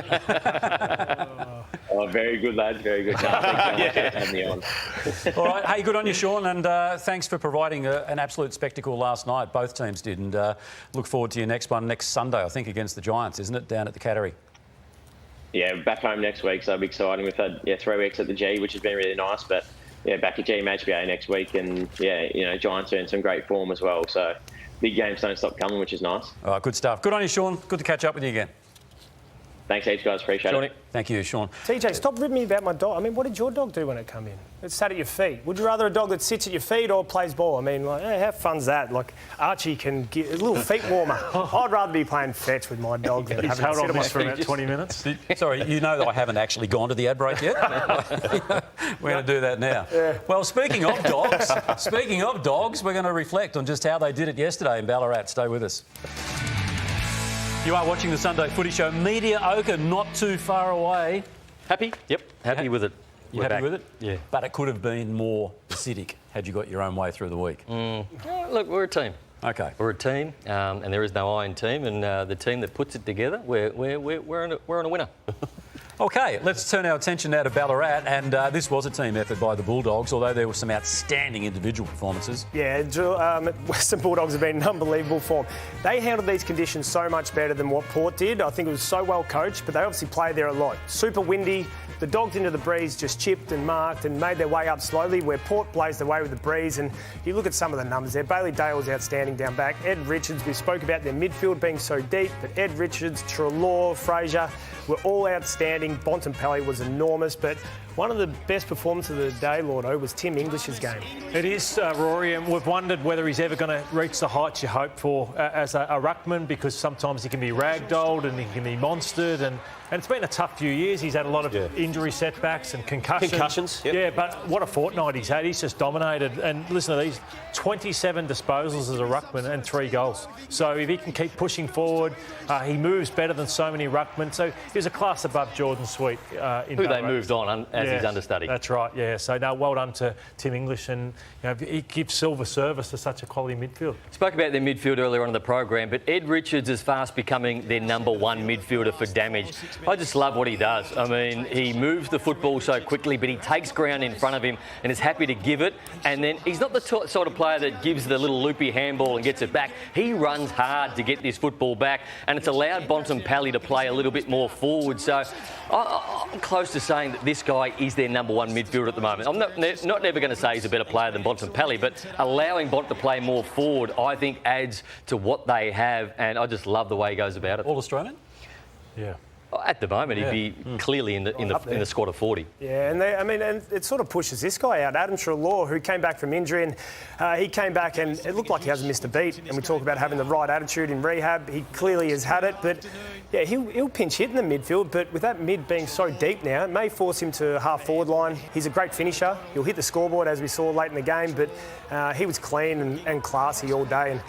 Oh, very good, lads. Very good. Thanks for having me on. All right. Hey, good on you, Shaun, and thanks for providing an absolute spectacle last night. Both teams did, and look forward to your next one next Sunday, I think, against the Giants, isn't it, down at the Cattery? Yeah, back home next week, so it'll be exciting. We've had 3 weeks at the G, which has been really nice, but back at G Match BA next week, and Giants are in some great form as well. So big games don't stop coming, which is nice. All right, good stuff. Good on you, Shaun. Good to catch up with you again. Thanks heaps, guys. Appreciate it. Thank you, Shaun. TJ, stop ripping me about my dog. I mean, what did your dog do when it come in? It sat at your feet. Would you rather a dog that sits at your feet or plays ball? I mean, how fun's that? Like, Archie can get a little feet warmer. I'd rather be playing fetch with my dog than having to sit on my for about feet. 20 minutes. Sorry, you know that I haven't actually gone to the ad break yet. We're going to do that now. Yeah. Well, speaking of dogs, we're going to reflect on just how they did it yesterday in Ballarat. Stay with us. You are watching the Sunday Footy Show. Media-Ocre, not too far away. Happy? Yep, happy with it. You happy with it? Yeah. But it could have been more acidic had you got your own way through the week. Look, we're a team. Okay. We're a team, and there is no I in team, and the team that puts it together, we're on a winner. OK, let's turn our attention now to Ballarat, and this was a team effort by the Bulldogs, although there were some outstanding individual performances. Yeah, Western Bulldogs have been in unbelievable form. They handled these conditions so much better than what Port did. I think it was so well coached, but they obviously played there a lot. Super windy. The Dogs into the breeze just chipped and marked and made their way up slowly, where Port blazed away with the breeze. And you look at some of the numbers there. Bailey Dale was outstanding down back. Ed Richards, we spoke about their midfield being so deep, but Ed Richards, Treloar, Fraser were all outstanding. Bontempelli was enormous, but one of the best performances of the day, Llordo, was Tim English's game. It is, Rory, and we've wondered whether he's ever going to reach the heights you hope for as a ruckman, because sometimes he can be ragdolled and he can be monstered, and it's been a tough few years. He's had a lot of injury setbacks and concussions. Yep. Yeah, but what a fortnight he's had. He's just dominated. And listen to these, 27 disposals as a ruckman and 3 goals. So if he can keep pushing forward, he moves better than so many ruckmen. So he was a class above Jordan Sweet. Who they moved on as his understudy. That's right, yeah. So, no, well done to Tim English, and he gives silver service to such a quality midfield. Spoke about their midfield earlier on in the program, but Ed Richards is fast becoming their #1 midfielder for damage. I just love what he does. I mean, he moves the football so quickly, but he takes ground in front of him and is happy to give it. And then he's not the sort of player that gives the little loopy handball and gets it back. He runs hard to get this football back, and it's allowed Bontempelli to play a little bit more forward. So I'm close to saying that this guy is their number one midfielder at the moment. I'm not never going to say he's a better player than Bontempelli, but allowing Bont to play more forward, I think, adds to what they have, and I just love the way he goes about it. All Australian? Yeah. At the moment, he'd be clearly in the squad of 40. Yeah, and and it sort of pushes this guy out, Adam Treloar, who came back from injury, and he came back and it looked like he hasn't missed a beat. And we talk about having the right attitude in rehab. He clearly has had it, but yeah, he'll pinch hit in the midfield. But with that mid being so deep now, it may force him to half forward line. He's a great finisher. He'll hit the scoreboard as we saw late in the game, but he was clean and classy all day. And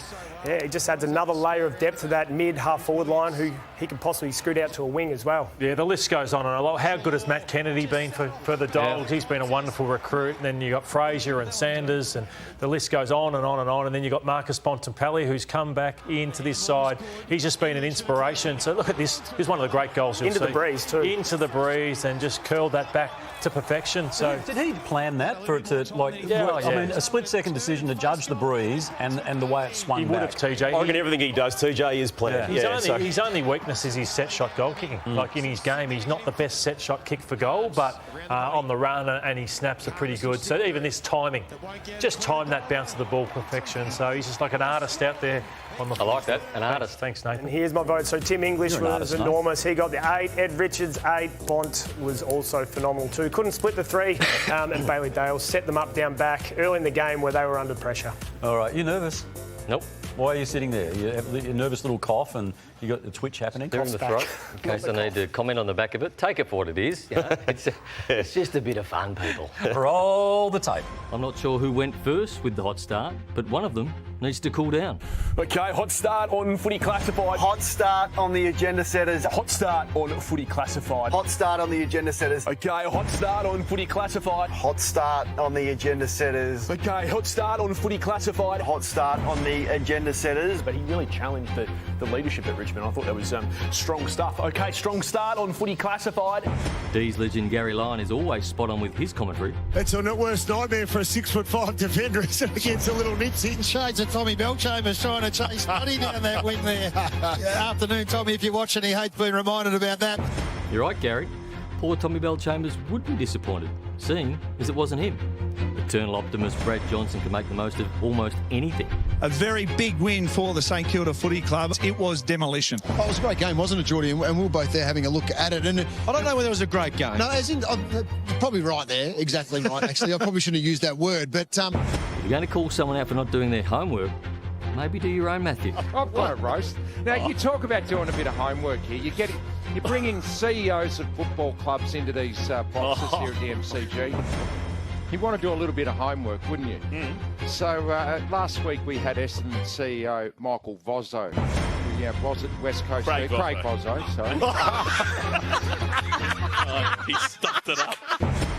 yeah, it just adds another layer of depth to that mid half forward line, who he can possibly scoot out to a wing as well. Yeah, the list goes on and on. How good has Matt Kennedy been for the Dogs? Yeah. He's been a wonderful recruit. And then you got Frazier and Sanders, and the list goes on and on and on. And then you got Marcus Bontempelli, who's come back into this side. He's just been an inspiration. So look at this. Here's one of the great goals you'll see. Into the breeze too. Into the breeze, and just curled that back to perfection. So did he plan that for it to I mean, a split-second decision to judge the breeze and the way it swung back? He would have, TJ. I reckon everything he does, TJ, is planned. His only weakness is his set shot goal kicking. Like in his game, he's not the best set shot kick for goal, but on the run and his snaps are pretty good. So even this timing, just time that bounce of the ball perfection. So he's just like an artist out there. I like that, an artist. Thanks, Nathan. And here's my vote. So Tim English was enormous. He got the 8. Ed Richards, 8. Bont was also phenomenal too. Couldn't split the 3. And Bailey Dale set them up down back early in the game where they were under pressure. All right, you nervous? Nope. Why are you sitting there? You have a nervous little cough and you got the twitch happening? Clear in the throat, in case I need to comment on the back of it. Take it for what it is. You know? It's just a bit of fun, people. Roll the tape. I'm not sure who went first with the hot start, but one of them needs to cool down. Okay, hot start on Footy Classified. Hot start on the agenda setters. Hot start on Footy Classified. Hot start on the agenda setters. Okay, hot start on Footy Classified. Hot start on the agenda setters. Okay, hot start on Footy Classified. Hot start on the agenda setters. But he really challenged the leadership at Richmond. I thought that was strong stuff. Okay, strong start on Footy Classified. D's legend Gary Lyon is always spot on with his commentary. It's a worst nightmare for a 6'5" defender against a little nits hitting shades of Tommy Belchambers trying to chase money down that wing there. Afternoon, Tommy, if you're watching, he hates being reminded about that. You're right, Gary. Poor Tommy Belchambers would be disappointed, seeing as it wasn't him. Eternal optimist Brad Johnson can make the most of almost anything. A very big win for the St Kilda Footy Club. It was demolition. Oh, it was a great game, wasn't it, Geordie? And we were both there having a look at it. And I don't know whether it was a great game. No, as in, probably right there. Exactly right, actually. I probably shouldn't have used that word. But if you're going to call someone out for not doing their homework, maybe do your own, Matthew. I've got a roast. Now, you talk about doing a bit of homework here. You're bringing CEOs of football clubs into these boxes here at the MCG. You want to do a little bit of homework, wouldn't you? So last week we had Essendon CEO Michael Vozzo. Yeah, was it West Coast? Craig Vozzo, sorry. He stuffed it up.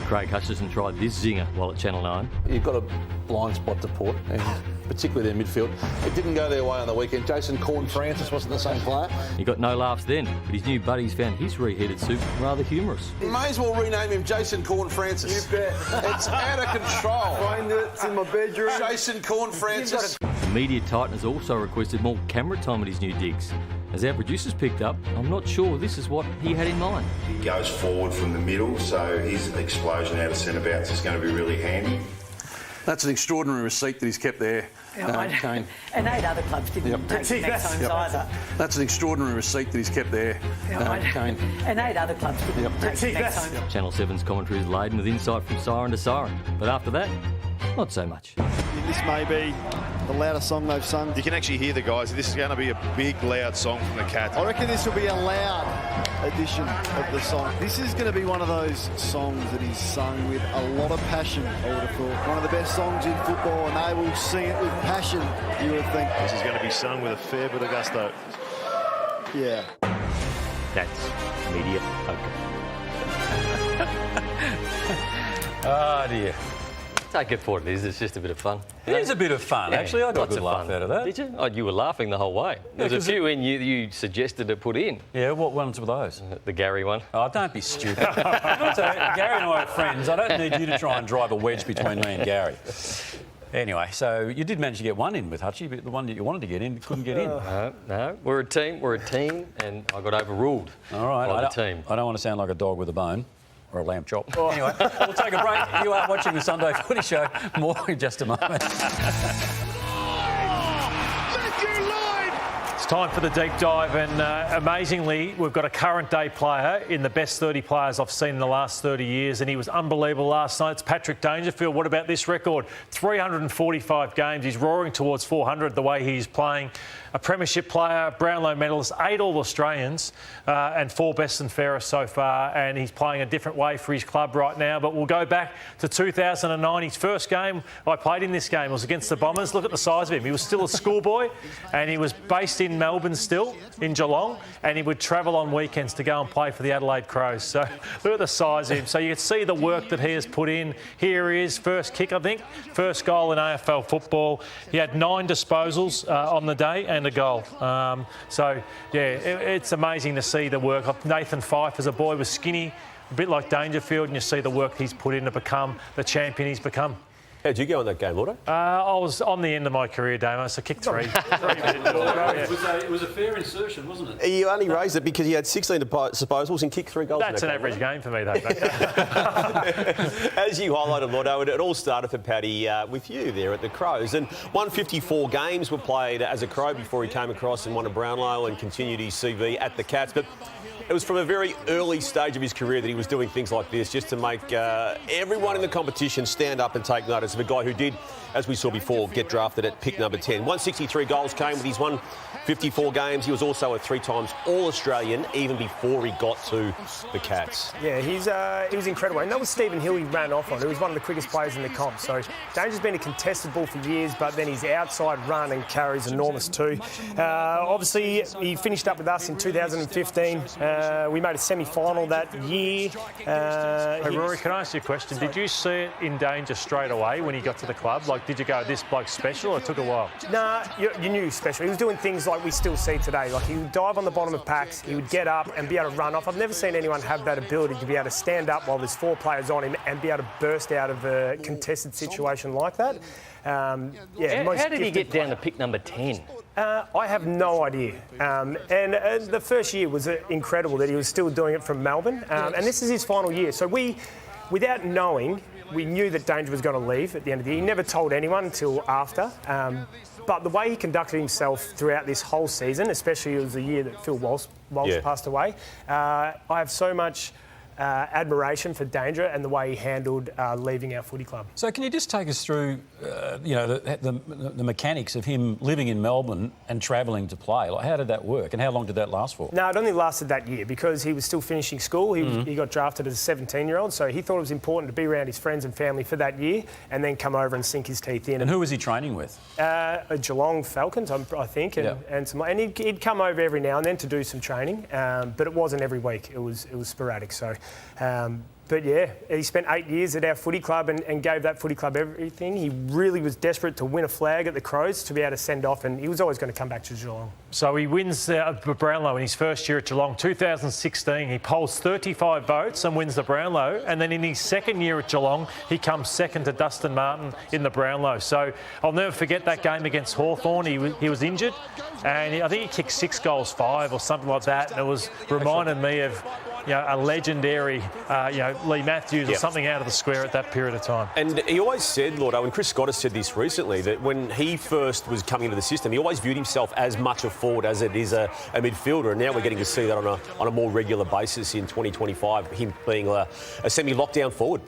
Craig Hutchison tried this zinger while at Channel 9. You've got a blind spot to Port, and particularly their midfield. It didn't go their way on the weekend. Jason Corn-Francis wasn't the same player. He got no laughs then, but his new buddies found his reheated soup rather humorous. You may as well rename him Jason Corn-Francis. You bet. It's out of control. Find it, it's in my bedroom. Jason Corn-Francis. The Media Titan has also requested more camera time at his new digs. As our producers picked up, I'm not sure this is what he had in mind. He goes forward from the middle, so his explosion out of centre bounce is going to be really handy. That's an extraordinary receipt that he's kept there, Kane. And 8 other clubs didn't take next homes either. That's an extraordinary receipt that he's kept there, Kane. And 8 other clubs didn't take next homes. Channel 7's commentary is laden with insight from siren to siren, but after that, not so much. This may be the loudest song they've sung. You can actually hear the guys. This is going to be a big, loud song from the Cats. I reckon this will be a loud edition of the song. This is going to be one of those songs that is sung with a lot of passion, I would have thought. One of the best songs in football, and they will sing it with passion, you would think. This is going to be sung with a fair bit of gusto. Yeah. That's Media-Ocre. Oh, dear. Take it for what it is. It's just a bit of fun. It is a bit of fun, actually. I got a good laugh out of that. Did you? Oh, you were laughing the whole way. There's a few in you suggested to put in. Yeah, what ones were those? The Gary one. Oh, don't be stupid. Gary and I are friends. I don't need you to try and drive a wedge between me and Gary. Anyway, so you did manage to get one in with Hutchie, but the one that you wanted to get in couldn't get in. No, we're a team, and I got overruled. All right, by the team. I don't want to sound like a dog with a bone or a lamb chop. Anyway, we'll take a break. You are watching the Sunday Footy Show. More in just a moment. It's time for the deep dive, and amazingly, we've got a current day player in the best 30 players I've seen in the last 30 years, and he was unbelievable last night. It's Patrick Dangerfield. What about this record? 345 games. He's roaring towards 400 the way he's playing. A premiership player, Brownlow medalist, 8 All-Australians, and 4 best and fairest so far, and he's playing a different way for his club right now. But we'll go back to 2009. His first game I played in this game was against the Bombers. Look at the size of him. He was still a schoolboy, and he was based in Melbourne still, in Geelong, and he would travel on weekends to go and play for the Adelaide Crows. So look at the size of him. So you can see the work that he has put in. Here he is, first kick, I think, first goal in AFL football. He had 9 disposals on the day and a goal. It's amazing to see the work. Nathan Fyfe as a boy was skinny, a bit like Dangerfield, and you see the work he's put in to become the champion he's become. How'd you go in that game, Llordo? I was on the end of my career, Damo, so kicked 3. It was a fair insertion, wasn't it? You only raised it because you had 16 disposals and kicked 3 goals. That's an average game for me, though. As you highlighted, Llordo, it all started for Paddy with you there at the Crows. And 154 games were played as a Crow before he came across and won a Brownlow and continued his CV at the Cats. But it was from a very early stage of his career that he was doing things like this, just to make everyone in the competition stand up and take notice of a guy who did, as we saw before, get drafted at pick number 10. 163 goals came with his 154 games. He was also a 3 times All-Australian even before he got to the Cats. Yeah, he was incredible. And that was Stephen Hill he ran off on, who was one of the quickest players in the comp. So Danger's been a contested ball for years, but then his outside run and carry is enormous too. Obviously, he finished up with us in 2015. We made a semi-final that year. Hey, Rory, can I ask you a question? Did you see it in Danger straight away when he got to the club? Like, did you go, this bloke's special, or it took a while? Nah, you knew special. He was doing things like we still see today. Like, he would dive on the bottom of packs, he would get up and be able to run off. I've never seen anyone have that ability to be able to stand up while there's 4 players on him and be able to burst out of a contested situation like that. How did he get down to pick number 10? I have no idea. And the first year was incredible that he was still doing it from Melbourne. And this is his final year. So without knowing, we knew that Danger was going to leave at the end of the year. He never told anyone until after. But the way he conducted himself throughout this whole season, especially it was the year that Phil Walsh passed away, I have so much admiration for Danger and the way he handled leaving our footy club. So can you just take us through, the mechanics of him living in Melbourne and travelling to play? Like, how did that work and how long did that last for? No, it only lasted that year because he was still finishing school. He got drafted as a 17-year-old, so he thought it was important to be around his friends and family for that year and then come over and sink his teeth in. And who was he training with? Geelong Falcons, I think, and he'd come over every now and then to do some training, but it wasn't every week. It was sporadic. So. But yeah, he spent 8 years at our footy club and gave that footy club everything. He really was desperate to win a flag at the Crows to be able to send off, and he was always going to come back to Geelong. So he wins the Brownlow in his first year at Geelong, 2016. He polls 35 votes and wins the Brownlow. And then in his second year at Geelong, he comes second to Dustin Martin in the Brownlow. So I'll never forget that game against Hawthorn. He was injured, and I think he kicked 6 goals 5 or something like that. And it was reminded me of a legendary, Lee Matthews or something out of the square at that period of time. And he always said, Llordo, and Chris Scott has said this recently, that when he first was coming into the system, he always viewed himself as much a forward as it is a midfielder. And now we're getting to see that on a more regular basis in 2025, him being a semi-lockdown forward.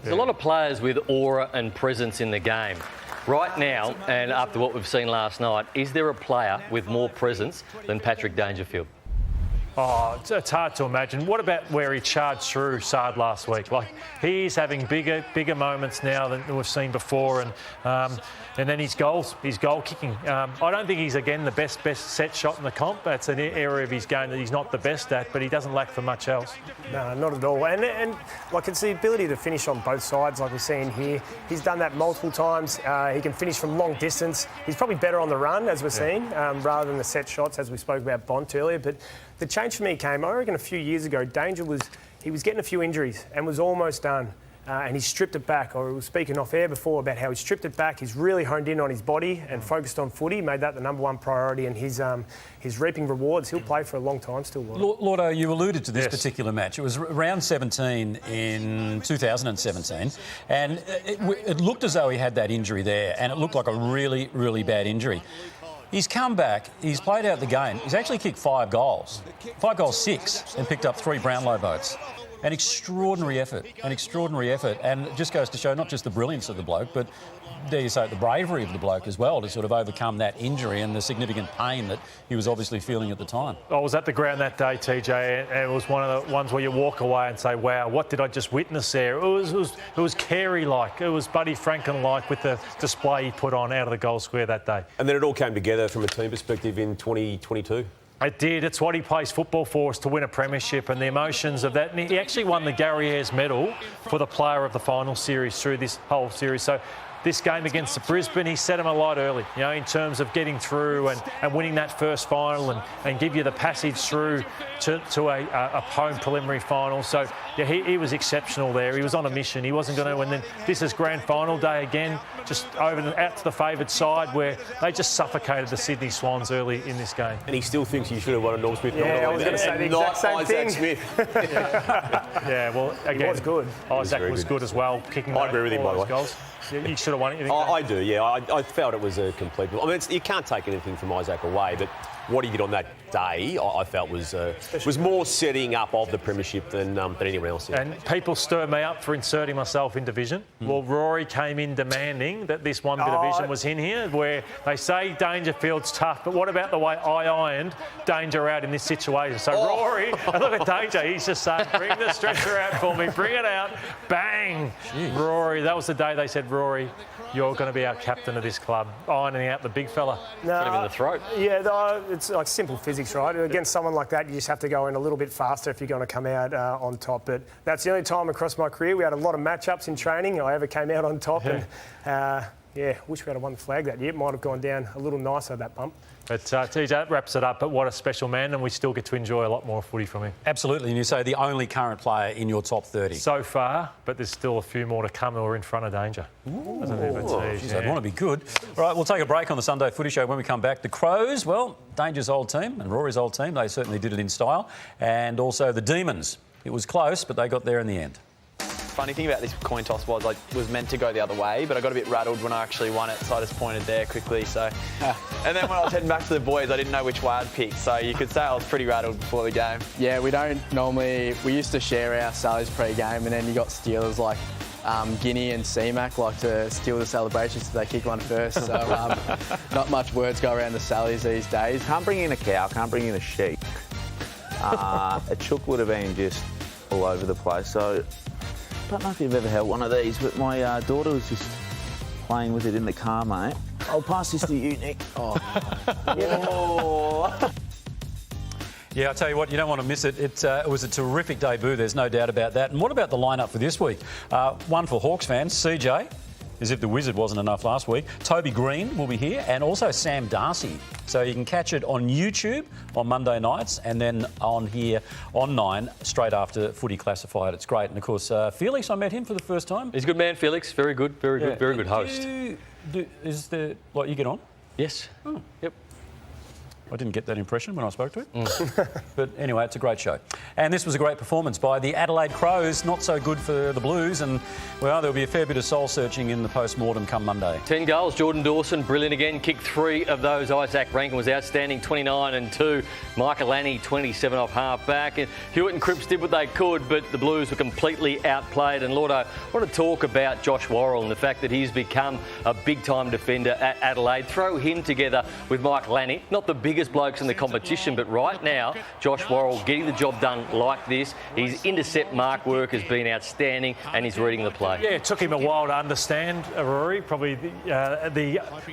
There's a lot of players with aura and presence in the game. Right now, and after what we've seen last night, is there a player with more presence than Patrick Dangerfield? Oh, it's hard to imagine. What about where he charged through Sard last week? Like, he's having bigger moments now than we've seen before, and then his goal kicking. I don't think he's again the best set shot in the comp. That's an area of his game that he's not the best at, but he doesn't lack for much else. No, not at all. And like, it's the ability to finish on both sides, like we're seeing here. He's done that multiple times. He can finish from long distance. He's probably better on the run, as we're seeing, rather than the set shots, as we spoke about Bont earlier. But the change for me came, I reckon, a few years ago. Danger was getting a few injuries and was almost done. And he stripped it back. I was speaking off air before about how he stripped it back. He's really honed in on his body and focused on footy, made that the number one priority, and he's reaping rewards. He'll play for a long time still. Llordo, you alluded to this particular match. It was round 17 in 2017, and it looked as though he had that injury there, and it looked like a really, really bad injury. He's come back, he's played out the game, he's actually kicked 5 goals, 6, and picked up 3 Brownlow votes. An extraordinary effort, and it just goes to show not just the brilliance of the bloke, but dare you say it, the bravery of the bloke as well to sort of overcome that injury and the significant pain that he was obviously feeling at the time. I was at the ground that day, TJ, and it was one of the ones where you walk away and say, wow, what did I just witness there? It was Carey-like, it was Buddy Franklin-like with the display he put on out of the goal square that day. And then it all came together from a team perspective in 2022. It did. It's what he plays football for, is to win a premiership, and the emotions of that. And he actually won the Gary Ayres medal for the player of the final series through this whole series. So this game against the Brisbane, he set him alight early, you know, in terms of getting through and winning that first final and give you the passage through to a home preliminary final. So, yeah, he was exceptional there. He was on a mission. He wasn't going to. And then this is grand final day again, just out to the favoured side, where they just suffocated the Sydney Swans early in this game. And he still thinks he should have won a Norm Smith. Yeah, I was going to say the exact same thing. Smith. Yeah, well, again, he was good. Isaac was good as well, kicking I agree with him, by the way. goals. You should have won it. I do, yeah. I felt it was a complete... I mean, you can't take anything from Isaac away, but what he did on that day, I felt was more setting up of the premiership than anyone else did. And people stir me up for inserting myself in division. Well, Rory came in demanding that this one bit of division was in here, where they say Dangerfield's tough, but what about the way I ironed Danger out in this situation? So Rory, look at Danger, he's just saying, bring the stretcher out for me, bring it out, bang! Jeez. Rory, that was the day they said, Rory, you're going to be our captain of this club, ironing out the big fella. Got him in the throat. Yeah, it's like simple physics, right? Against someone like that, you just have to go in a little bit faster if you're going to come out on top. But that's the only time across my career we had a lot of matchups in training I ever came out on top. And wish we had won the flag that year. It might have gone down a little nicer, that bump. But TJ, that wraps it up. But what a special man, and we still get to enjoy a lot more footy from him. Absolutely, and you say the only current player in your top 30. So far, but there's still a few more to come who are in front of Danger. I'd want to be good. All right, we'll take a break on the Sunday Footy Show. When we come back, the Crows, well, Danger's old team and Rory's old team, they certainly did it in style. And also the Demons. It was close, but they got there in the end. Funny thing about this coin toss was I was meant to go the other way, but I got a bit rattled when I actually won it, so I just pointed there quickly. So, and then when I was heading back to the boys, I didn't know which way I'd pick. So you could say I was pretty rattled before the game. Yeah, we used to share our salaries pre-game, and then you got stealers like Guinea and C-Mac like to steal the celebrations so they kick one first. So not much words go around the salaries these days. Can't bring in a cow, can't bring in a sheep. A chook would have been just all over the place. So I don't know if you've ever held one of these, but my daughter was just playing with it in the car, mate. I'll pass this to you, Nick. Yeah, I tell you what, you don't want to miss it. It was a terrific debut, there's no doubt about that. And what about the lineup for this week? One for Hawks fans, CJ, as if the Wizard wasn't enough last week. Toby Green will be here, and also Sam Darcy. So you can catch it on YouTube on Monday nights, and then on here on 9 straight after Footy Classified. It's great. And of course, Felix, I met him for the first time. He's a good man, Felix. Very good, very good host. You get on? Yes. Oh. Yep. I didn't get that impression when I spoke to him. But anyway, it's a great show. And this was a great performance by the Adelaide Crows. Not so good for the Blues. And, well, there'll be a fair bit of soul-searching in the post-mortem come Monday. 10 goals. Jordan Dawson, brilliant again. Kicked 3 of those. Isaac Rankin was outstanding, 29 and 2. Michael Lanny, 27 off half-back. And Hewitt and Cripps did what they could, but the Blues were completely outplayed. And, Llordo, I want to talk about Josh Worrell and the fact that he's become a big-time defender at Adelaide. Throw him together with Michael Lanny. Not the biggest biggest blokes in the competition, but right now, Josh Worrell getting the job done like this. His intercept mark work has been outstanding, and he's reading the play. Yeah, it took him a while to understand, Rory, probably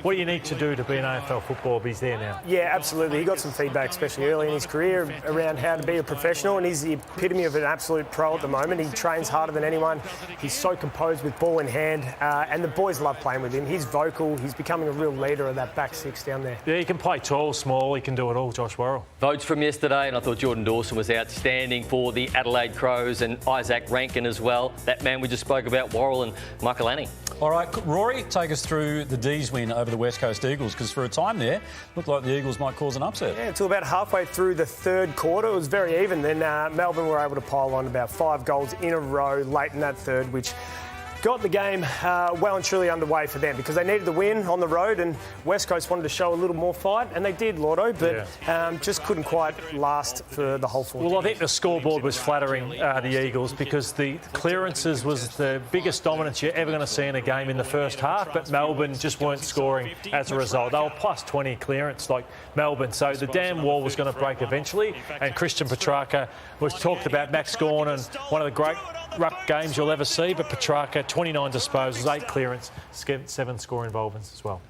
what you need to do to be an AFL footballer, but he's there now. Yeah, absolutely. He got some feedback, especially early in his career, around how to be a professional, and he's the epitome of an absolute pro at the moment. He trains harder than anyone. He's so composed with ball in hand, and the boys love playing with him. He's vocal. He's becoming a real leader of that back six down there. Yeah, he can play tall, small. He can do it all, Josh Worrell. Votes from yesterday, and I thought Jordan Dawson was outstanding for the Adelaide Crows, and Isaac Rankin as well. That man we just spoke about, Worrell and Michael Anning. All right, Rory, take us through the D's win over the West Coast Eagles, because for a time there, looked like the Eagles might cause an upset. Yeah, until about halfway through the third quarter, it was very even. Then Melbourne were able to pile on about 5 goals in a row late in that third, which got the game well and truly underway for them, because they needed the win on the road, and West Coast wanted to show a little more fight, and they did, Llordo, but just couldn't quite last for the whole 4. Well, I think the scoreboard was flattering the Eagles, because the clearances was the biggest dominance you're ever going to see in a game in the first half, but Melbourne just weren't scoring as a result. They were plus 20 clearance like Melbourne, so the damn wall was going to break eventually, and Christian Petrarca was talked about, Max Gawn, and one of the great ruck games you'll ever see, but Petrarca, 29 disposals, 8 clearance, 7 score involvements as well.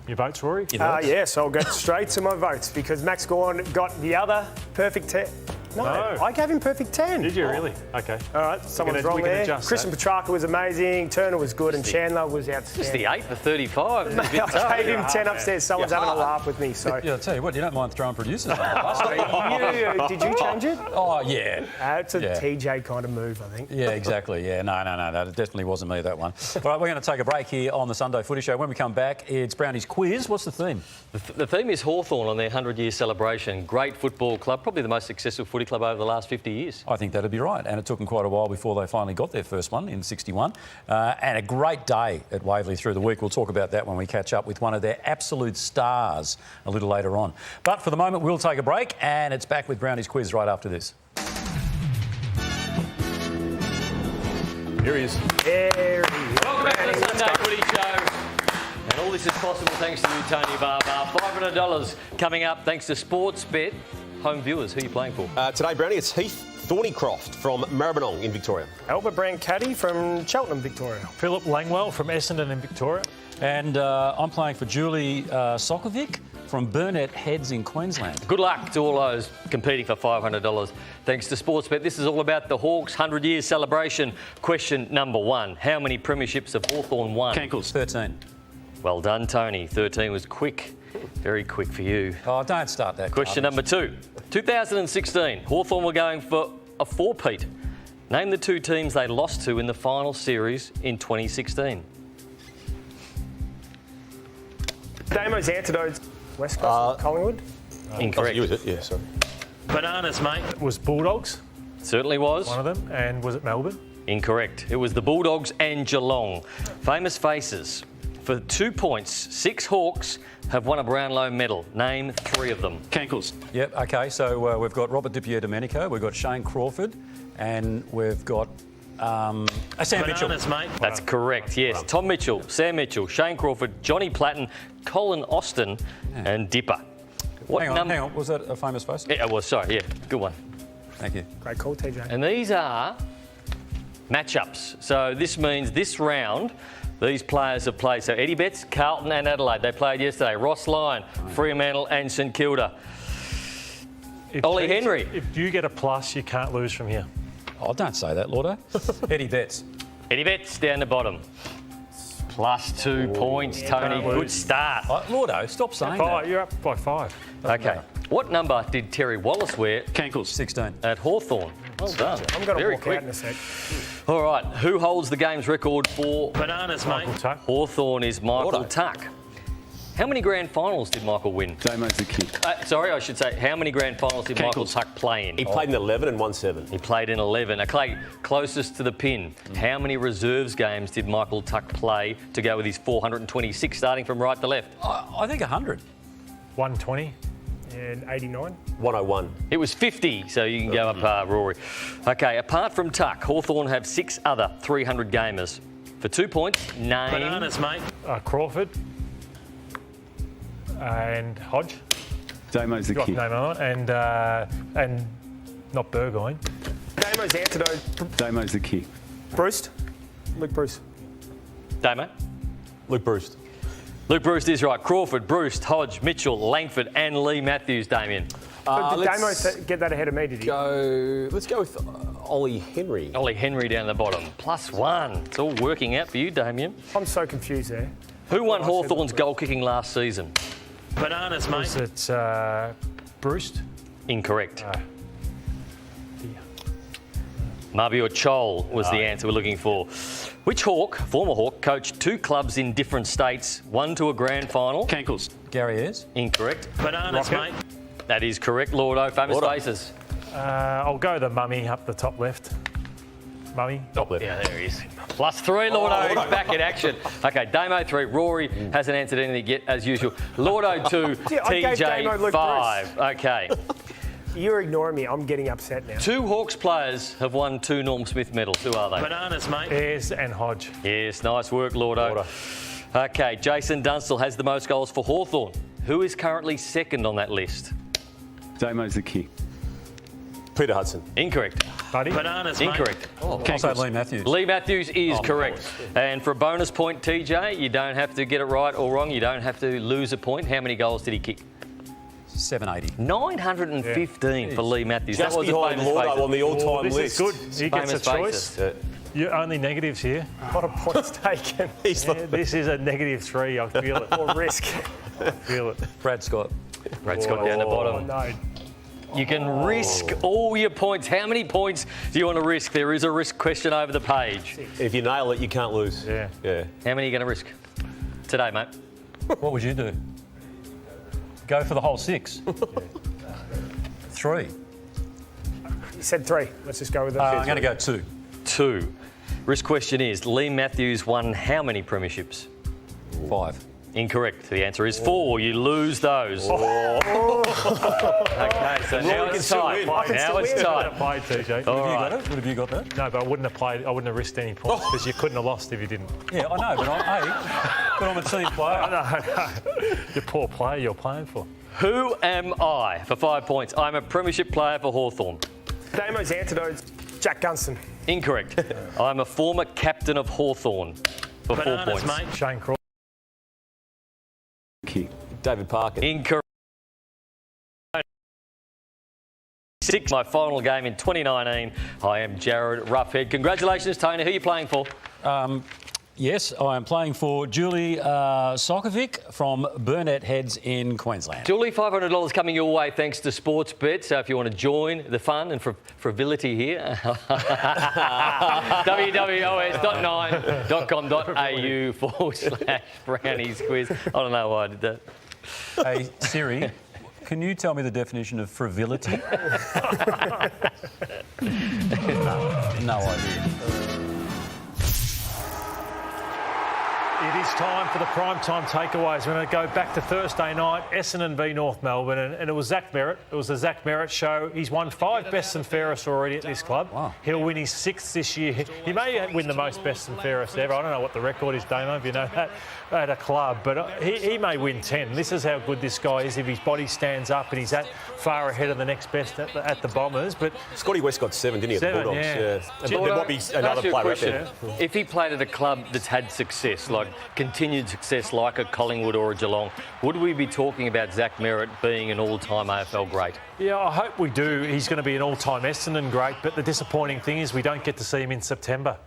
Your votes, Rory? Yes, I'll go straight to my votes, because Max Gawn got the other perfect 10. No, I gave him perfect 10. Did you really? Okay. All right, someone's wrong there. Christian Petrarca was amazing, Turner was good, and Chandler was outstanding. It's the 8 for 35. I gave him 10 upstairs. Someone's having a laugh with me. So yeah, I'll tell you what, you don't mind throwing producers. Did you change it? Oh, yeah. It's a TJ kind of move, I think. Yeah, exactly. Yeah, no, that definitely wasn't me, that one. All right, we're going to take a break here on the Sunday Footy Show. When we come back, it's Brownie's quiz. What's the theme? The theme is Hawthorn on their 100-year celebration. Great football club, probably the most successful footy club over the last 50 years. I think that'd be right, and it took them quite a while before they finally got their first one in '61. And a great day at Waverley through the week. We'll talk about that when we catch up with one of their absolute stars a little later on. But for the moment, we'll take a break, and it's back with Brownie's quiz right after this. Here he is. Welcome back to the Sunday Footy Show. And all this is possible thanks to you, Tony Barber. $500 coming up thanks to Sportsbet. Home viewers, who are you playing for? Today, Brownie, it's Heath Thornycroft from Maribyrnong in Victoria. Albert Brancati from Cheltenham, Victoria. Philip Langwell from Essendon in Victoria. And I'm playing for Julie Sokovic from Burnett Heads in Queensland. Good luck to all those competing for $500 thanks to Sportsbet. This is all about the Hawks' 100-year celebration. Question number 1. How many premierships have Hawthorn won? Cankles. 13. Well done, Tony. 13 was quick. Very quick for you. Oh, don't start that. Question number 2. 2016, Hawthorn were going for a 4-peat. Name the 2 teams they lost to in the final series in 2016. Damo's antidotes. West Coast, Collingwood. Incorrect. Was it? Yeah, sorry. Bananas, mate. It was Bulldogs. Certainly was. One of them. And was it Melbourne? Incorrect. It was the Bulldogs and Geelong. Famous faces. For 2 points, 6 Hawks have won a Brownlow medal. Name 3 of them. Cankles. Yep, OK, so we've got Robert DiPierdomenico, we've got Shane Crawford, and we've got Sam Mitchell. Mate. That's correct, yes. Tom Mitchell, Sam Mitchell, Shane Crawford, Johnny Platten, Colin Austin and Dipper. Hang on, was that a famous face? Yeah, it was, sorry, yeah, good one. Thank you. Great call, TJ. And these are matchups. So this means this round, these players have played. So Eddie Betts, Carlton and Adelaide. They played yesterday. Ross Lyon, Fremantle and St Kilda. Ollie Henry. If you get a plus, you can't lose from here. Oh, don't say that, Llordo. Eddie Betts. Eddie Betts down the bottom. Plus 2 points, Tony. Good start. Llordo, stop saying that. You're up by 5. Okay. What number did Terry Wallace wear? Cankles. 16. At Hawthorn. I'm going to walk out in a sec. All right. Who holds the game's record for Bananas, mate? Hawthorn is Michael Tuck. How many grand finals did Michael win? Damo's the kid. Sorry, I should say, how many grand finals did Michael Tuck play in? He played in 11 and won 7. He played in 11. Okay, closest to the pin. How many reserves games did Michael Tuck play to go with his 426, starting from right to left? I think 100. 120. And 89. 101. It was 50, so you can go up, Rory. Okay, apart from Tuck, Hawthorn have 6 other 300 gamers. For 2 points, name... Bananas, mate. Crawford. And Hodge. Damo's the key. Damo and not Burgoyne. Damo's antidote. Damo's the key. Bruce. Luke Bruce. Damo? Luke Bruce. Luke Bruce is right. Crawford, Bruce, Hodge, Mitchell, Langford and Lee Matthews, Damien. Did Damo get that ahead of me, did he? Let's go with Ollie Henry. Ollie Henry down the bottom. +1. It's all working out for you, Damien. I'm so confused there. Who won Hawthorn's goal kicking last season? Bananas, mate. Was it Bruce? Incorrect. Mabior Chol was the answer we're looking for. Which Hawk, former Hawk, coached 2 clubs in different states, one to a grand final? Cankles. Gary Ayres. Incorrect. Bananas, mate. That is correct, Llordo. Famous faces. I'll go the mummy up the top left. Mummy. Top left. Yeah, there he is. +3, Llordo. He's back in action. Okay, Damo 3. Rory hasn't answered anything yet, as usual. Llordo 2. Yeah, I gave Damo TJ Luke 5. Okay. You're ignoring me. I'm getting upset now. 2 Hawks players have won 2 Norm Smith medals. Who are they? Bananas, mate. Ayres and Hodge. Yes, nice work, Llordo. Okay, Jason Dunstall has the most goals for Hawthorn. Who is currently second on that list? Damo's the key. Peter Hudson. Incorrect. Buddy. Bananas, mate. Incorrect. I'll say Lee Matthews. Lee Matthews is correct. And for a bonus point, TJ, you don't have to get it right or wrong. You don't have to lose a point. How many goals did he kick? 780. 915 for Lee Matthews. Just that was behind a famous Llordo faces. on the all-time This list. is good. He gets a choice. You're only negatives here. A lot of points taken. This is a -3. I feel it. Or risk. I feel it. Brad Scott. Brad Scott down the bottom. No. You can risk all your points. How many points do you want to risk? There is a risk question over the page. If you nail it, you can't lose. Yeah. How many are you going to risk today, mate? What would you do? Go for the whole 6. 3. You said 3. Let's just go with that. I'm going to go 2. 2. Risk question is, Lee Matthews won how many premierships? 5. Incorrect. The answer is 4. You lose those. Okay, so now it's tight. Now it's tight. Played, TJ. All right. What have you got there? No, but I wouldn't have played. I wouldn't have risked any points because you couldn't have lost if you didn't. Yeah, I know, but I'm a team player. No. You're a poor player you're playing for. Who am I? For 5 points. I'm a premiership player for Hawthorn. Damo's antidote. Jack Gunston. Incorrect. I'm a former captain of Hawthorn for 4 points. Mate. Shane Crawford. Key. David Parkin. Incorrect. 6, my final game in 2019. I am Jared Roughhead. Congratulations, Tony. Who are you playing for? Yes, I am playing for Julie Sokovic from Burnett Heads in Queensland. Julie, $500 coming your way thanks to Sportsbet. So if you want to join the fun and frivolity here, www.9.com.au/brownies quiz. I don't know why I did that. Hey, Siri, can you tell me the definition of frivolity? No idea. It is time for the primetime takeaways. We're going to go back to Thursday night, Essendon v North Melbourne, and it was Zach Merritt. It was the Zach Merritt show. He's won 5 best and fairest already at this club. Wow. He'll win his 6th this year. He may win the most best and fairest ever. I don't know what the record is, Damo, if you know that, at a club, but he may win 10. This is how good this guy is if his body stands up and he's that far ahead of the next best at the Bombers. But Scotty West got 7, didn't he, at the 7, Bulldogs? yeah. And there might be another player out there. If he played at a club that's had success, like continued success like a Collingwood or a Geelong, would we be talking about Zach Merritt being an all-time AFL great? Yeah, I hope we do. He's going to be an all-time Essendon great, but the disappointing thing is we don't get to see him in September.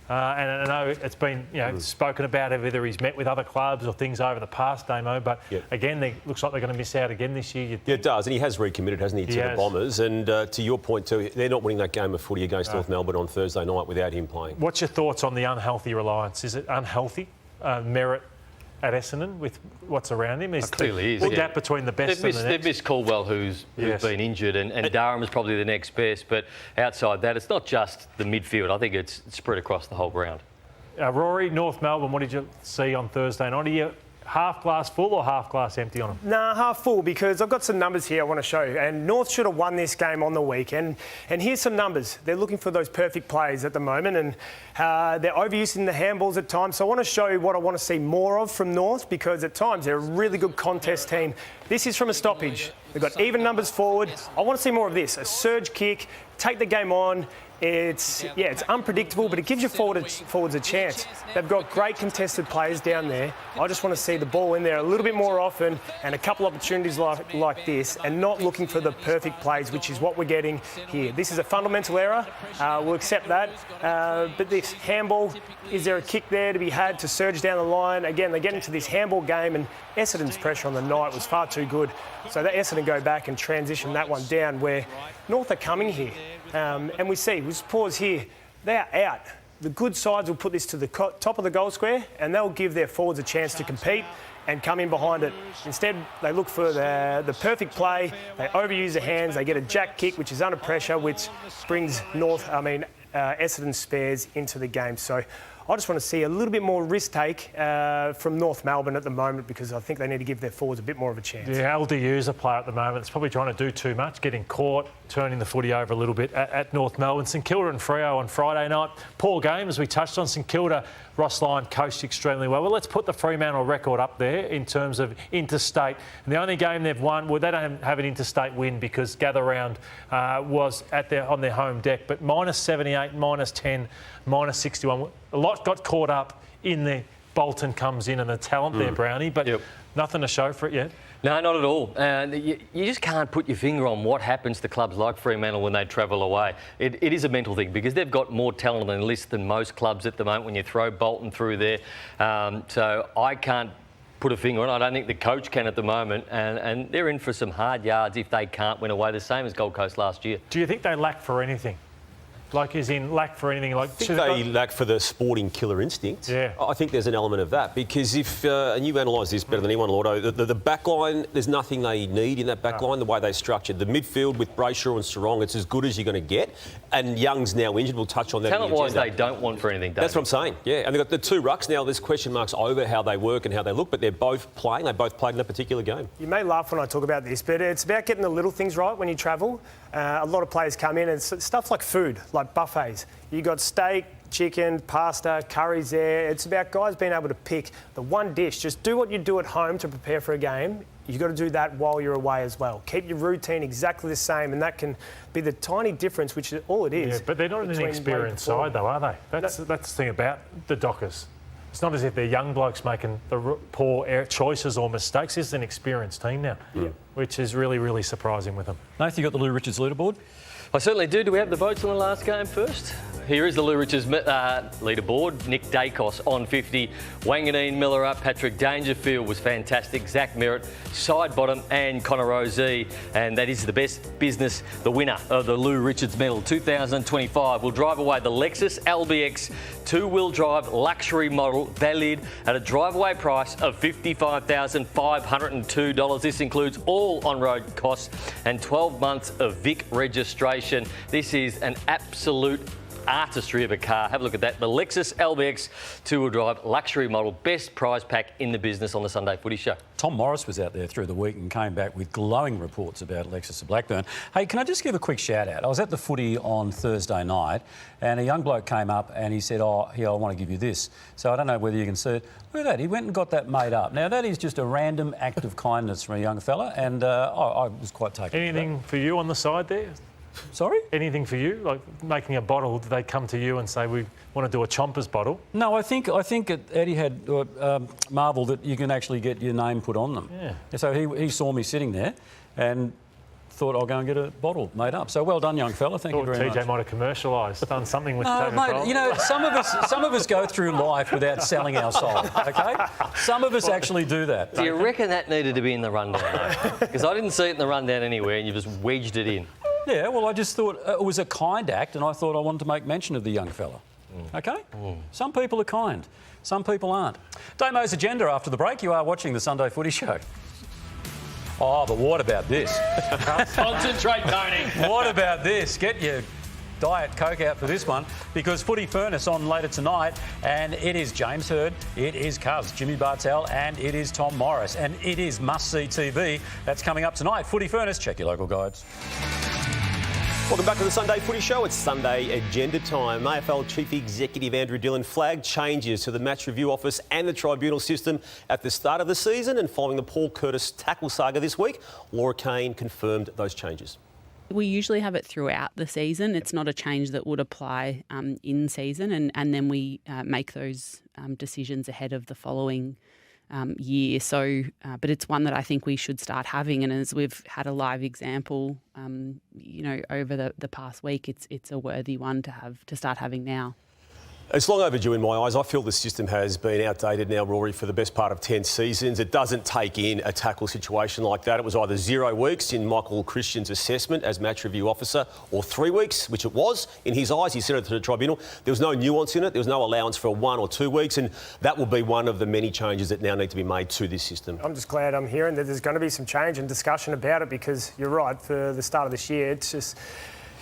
And I know it's been spoken about whether he's met with other clubs or things over the past, Damo, but again, it looks like they're going to miss out again this year. Yeah, it does, and he has recommitted, hasn't he, to the Bombers? And to your point too, they're not winning that game of footy against North Melbourne on Thursday night without him playing. What's your thoughts on the unhealthy reliance? Is it unhealthy, Merritt at Essendon with what's around him? Is clearly is. The gap between the best and the next? They've missed Caldwell, who's been injured, and Durham is probably the next best. But outside that, it's not just the midfield. I think it's spread across the whole ground. Rory, North Melbourne, what did you see on Thursday night? half glass full or half glass empty on them? Nah, half full, because I've got some numbers here I want to show you. And North should have won this game on the weekend. And here's some numbers. They're looking for those perfect plays at the moment, and they're overusing the handballs at times. So I want to show you what I want to see more of from North, because at times they're a really good contest team. This is from a stoppage. They've got even numbers forward. I want to see more of this. A surge kick, take the game on. It's unpredictable, but it gives your forwards a chance. They've got great contested players down there. I just want to see the ball in there a little bit more often, and a couple opportunities like this, and not looking for the perfect plays, which is what we're getting here. This is a fundamental error. We'll accept that. But this handball, is there a kick there to be had to surge down the line? Again, they get into this handball game, and Essendon's pressure on the night was far too good. So that Essendon go back and transition that one down, where North are coming here. And we see, we'll just pause here, they're out. The good sides will put this to the top of the goal square, and they'll give their forwards a chance to compete and come in behind it. Instead, they look for the perfect play, they overuse the hands, they get a jack kick, which is under pressure, which brings Essendon spares into the game. So I just want to see a little bit more risk take from North Melbourne at the moment, because I think they need to give their forwards a bit more of a chance. Yeah, LDU's a player at the moment. It's probably trying to do too much, getting caught, turning the footy over a little bit at North Melbourne. St Kilda and Freo on Friday night. Poor game, as we touched on. St Kilda, Ross Lyon coached extremely well. Well, let's put the Fremantle record up there in terms of interstate. And the only game they've won, well, they don't have an interstate win because Gather Round was on their home deck. But -78, -10, -61. A lot got caught up in the Bolton comes in and the talent there, Brownie, but nothing to show for it yet. No, not at all. You just can't put your finger on what happens to clubs like Fremantle when they travel away. It is a mental thing, because they've got more talent on the list than most clubs at the moment when you throw Bolton through there. So I can't put a finger on it. I don't think the coach can at the moment, and they're in for some hard yards if they can't win away, the same as Gold Coast last year. Do you think they lack for anything? Like, as in lack for anything? Like, I think they lack for the sporting killer instinct. Yeah. I think there's an element of that, because if, and you analyse this better than anyone, Llordo, the back line, there's nothing they need in that back line, the way they structured. The midfield with Brayshaw and Sarong, it's as good as you're going to get. And Young's now injured. We'll touch on that. Talent-wise, they don't want for anything, That's what I'm saying, yeah. And they've got the two rucks now. There's question marks over how they work and how they look, but they're both playing. They both played in that particular game. You may laugh when I talk about this, but it's about getting the little things right when you travel. A lot of players come in and stuff like food, like buffets. You got steak, chicken, pasta, curries there. It's about guys being able to pick the one dish. Just do what you do at home to prepare for a game. You've got to do that while you're away as well. Keep your routine exactly the same, and that can be the tiny difference, which is all it is. Yeah, but they're not an experienced side, though, are they? That's the thing about the Dockers. It's not as if they're young blokes making the poor choices or mistakes. This is an experienced team now, which is really, really surprising with them. Nathan, you got the Lou Richards leaderboard? I certainly do. Do we have the votes on the last game first? Here is the Lou Richards leaderboard. Nick Dacos on 50. Wanganeen, Miller up. Patrick Dangerfield was fantastic. Zach Merritt, side bottom, and Connor Rozee. And that is the best business, the winner of the Lou Richards medal 2025. Will drive away the Lexus LBX two-wheel drive luxury model, valued at a drive-away price of $55,502. This includes all on-road costs and 12 months of Vic registration. This is an absolute artistry of a car. Have a look at that. The Lexus LBX two-wheel drive luxury model, best prize pack in the business on the Sunday Footy Show. Tom Morris was out there through the week and came back with glowing reports about Lexus of Blackburn. Hey, can I just give a quick shout out? I was at the footy on Thursday night, and a young bloke came up and he said, "Oh, here, I want to give you this." So I don't know whether you can see it. Look at that. He went and got that made up. Now, that is just a random act of kindness from a young fella, and I was quite taken. Anything for you on the side there? Sorry? Anything for you? Like making a bottle, do they come to you and say, we want to do a Chompers bottle? No, I think Eddie had marvelled that you can actually get your name put on them. Yeah. So he saw me sitting there and thought I'll go and get a bottle made up. So well done, young fella. Thank you very much. TJ might have commercialised, done something with mate, you know, some of us go through life without selling our soul, OK? Some of us actually do that. Do you reckon that needed to be in the rundown? Because I didn't see it in the rundown anywhere, and you just wedged it in. Yeah, well, I just thought it was a kind act, and I thought I wanted to make mention of the young fella. OK? Some people are kind, some people aren't. Damo's agenda after the break. You are watching the Sunday Footy Show. Oh, but what about this? Concentrate, Tony. What about this? Get your Diet Coke out for this one, because Footy Furnace on later tonight, and it is James Hird, it is Cuz, Jimmy Bartell, and it is Tom Morris, and it is must-see TV. That's coming up tonight. Footy Furnace, check your local guides. Welcome back to the Sunday Footy Show. It's Sunday agenda time. AFL Chief Executive Andrew Dillon flagged changes to the match review office and the tribunal system at the start of the season, and following the Paul Curtis tackle saga this week, Laura Kane confirmed those changes. We usually have it throughout the season. It's not a change that would apply in season, and then we make those decisions ahead of the following year. So, but it's one that I think we should start having. And as we've had a live example, over the past week, it's a worthy one to start having now. It's long overdue in my eyes. I feel the system has been outdated now, Rory, for the best part of 10 seasons. It doesn't take in a tackle situation like that. It was either 0 weeks in Michael Christian's assessment as match review officer, or 3 weeks, which it was. In his eyes, he sent it to the tribunal. There was no nuance in it. There was no allowance for 1 or 2 weeks, and that will be one of the many changes that now need to be made to this system. I'm just glad I'm hearing that there's going to be some change and discussion about it, because you're right, for the start of this year, it's just...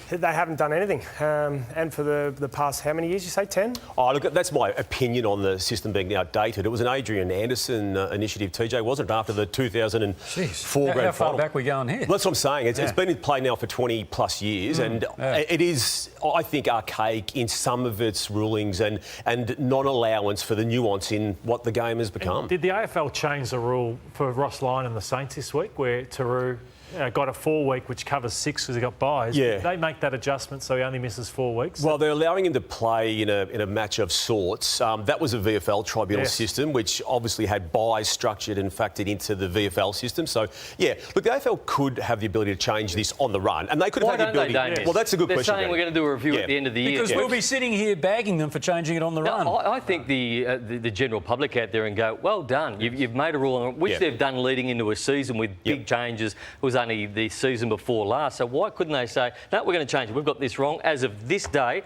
they haven't done anything. And for the past, how many years, you say, 10? Oh, look, that's my opinion on the system being outdated. It was an Adrian Anderson initiative, TJ, wasn't it, after the 2004 grand final? How far back we going here? Well, that's what I'm saying. It's been in play now for 20 plus years, and it is, I think, archaic in some of its rulings and non-allowance for the nuance in what the game has become. And did the AFL change the rule for Ross Lyon and the Saints this week, where Taru got a 4 week, which covers 6 because he got buys? Yeah. Did they make that adjustment so he only misses 4 weeks? Well, they're allowing him to play in a match of sorts. That was a VFL tribunal system, which obviously had buys structured and factored into the VFL system. So, yeah, look, the AFL could have the ability to change this on the run, and they could have had the ability. Well, that's a good question. They're saying we're going to do a review at the end of the year. Because we'll be sitting here bagging them for changing it on the run. I think the general public out there and go, well done, you've made a rule, which they've done leading into a season with big changes. It was only the season before last, so why couldn't they say, no, we're going to change it, we've got this wrong, as of this day,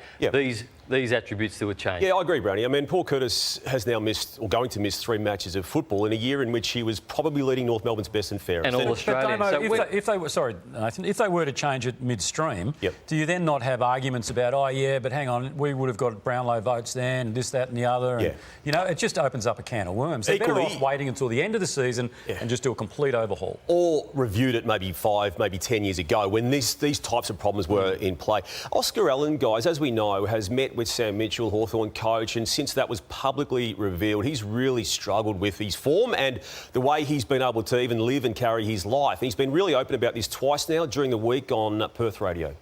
these attributes to a change? Yeah, I agree, Browny. I mean, Paul Curtis has now missed, or going to miss, 3 matches of football in a year in which he was probably leading North Melbourne's best and fairest. And all Australians. But Damo, if they were, sorry, Nathan, if they were to change it midstream, do you then not have arguments about, but hang on, we would have got Brownlow votes then, this, that and the other. And, it just opens up a can of worms. They're better off waiting until the end of the season and just do a complete overhaul. Or reviewed it maybe 5, maybe 10 years ago when these types of problems were in play. Oscar Allen, guys, as we know, has met with Sam Mitchell, Hawthorn coach, and since that was publicly revealed, he's really struggled with his form and the way he's been able to even live and carry his life. He's been really open about this twice now during the week on Perth Radio.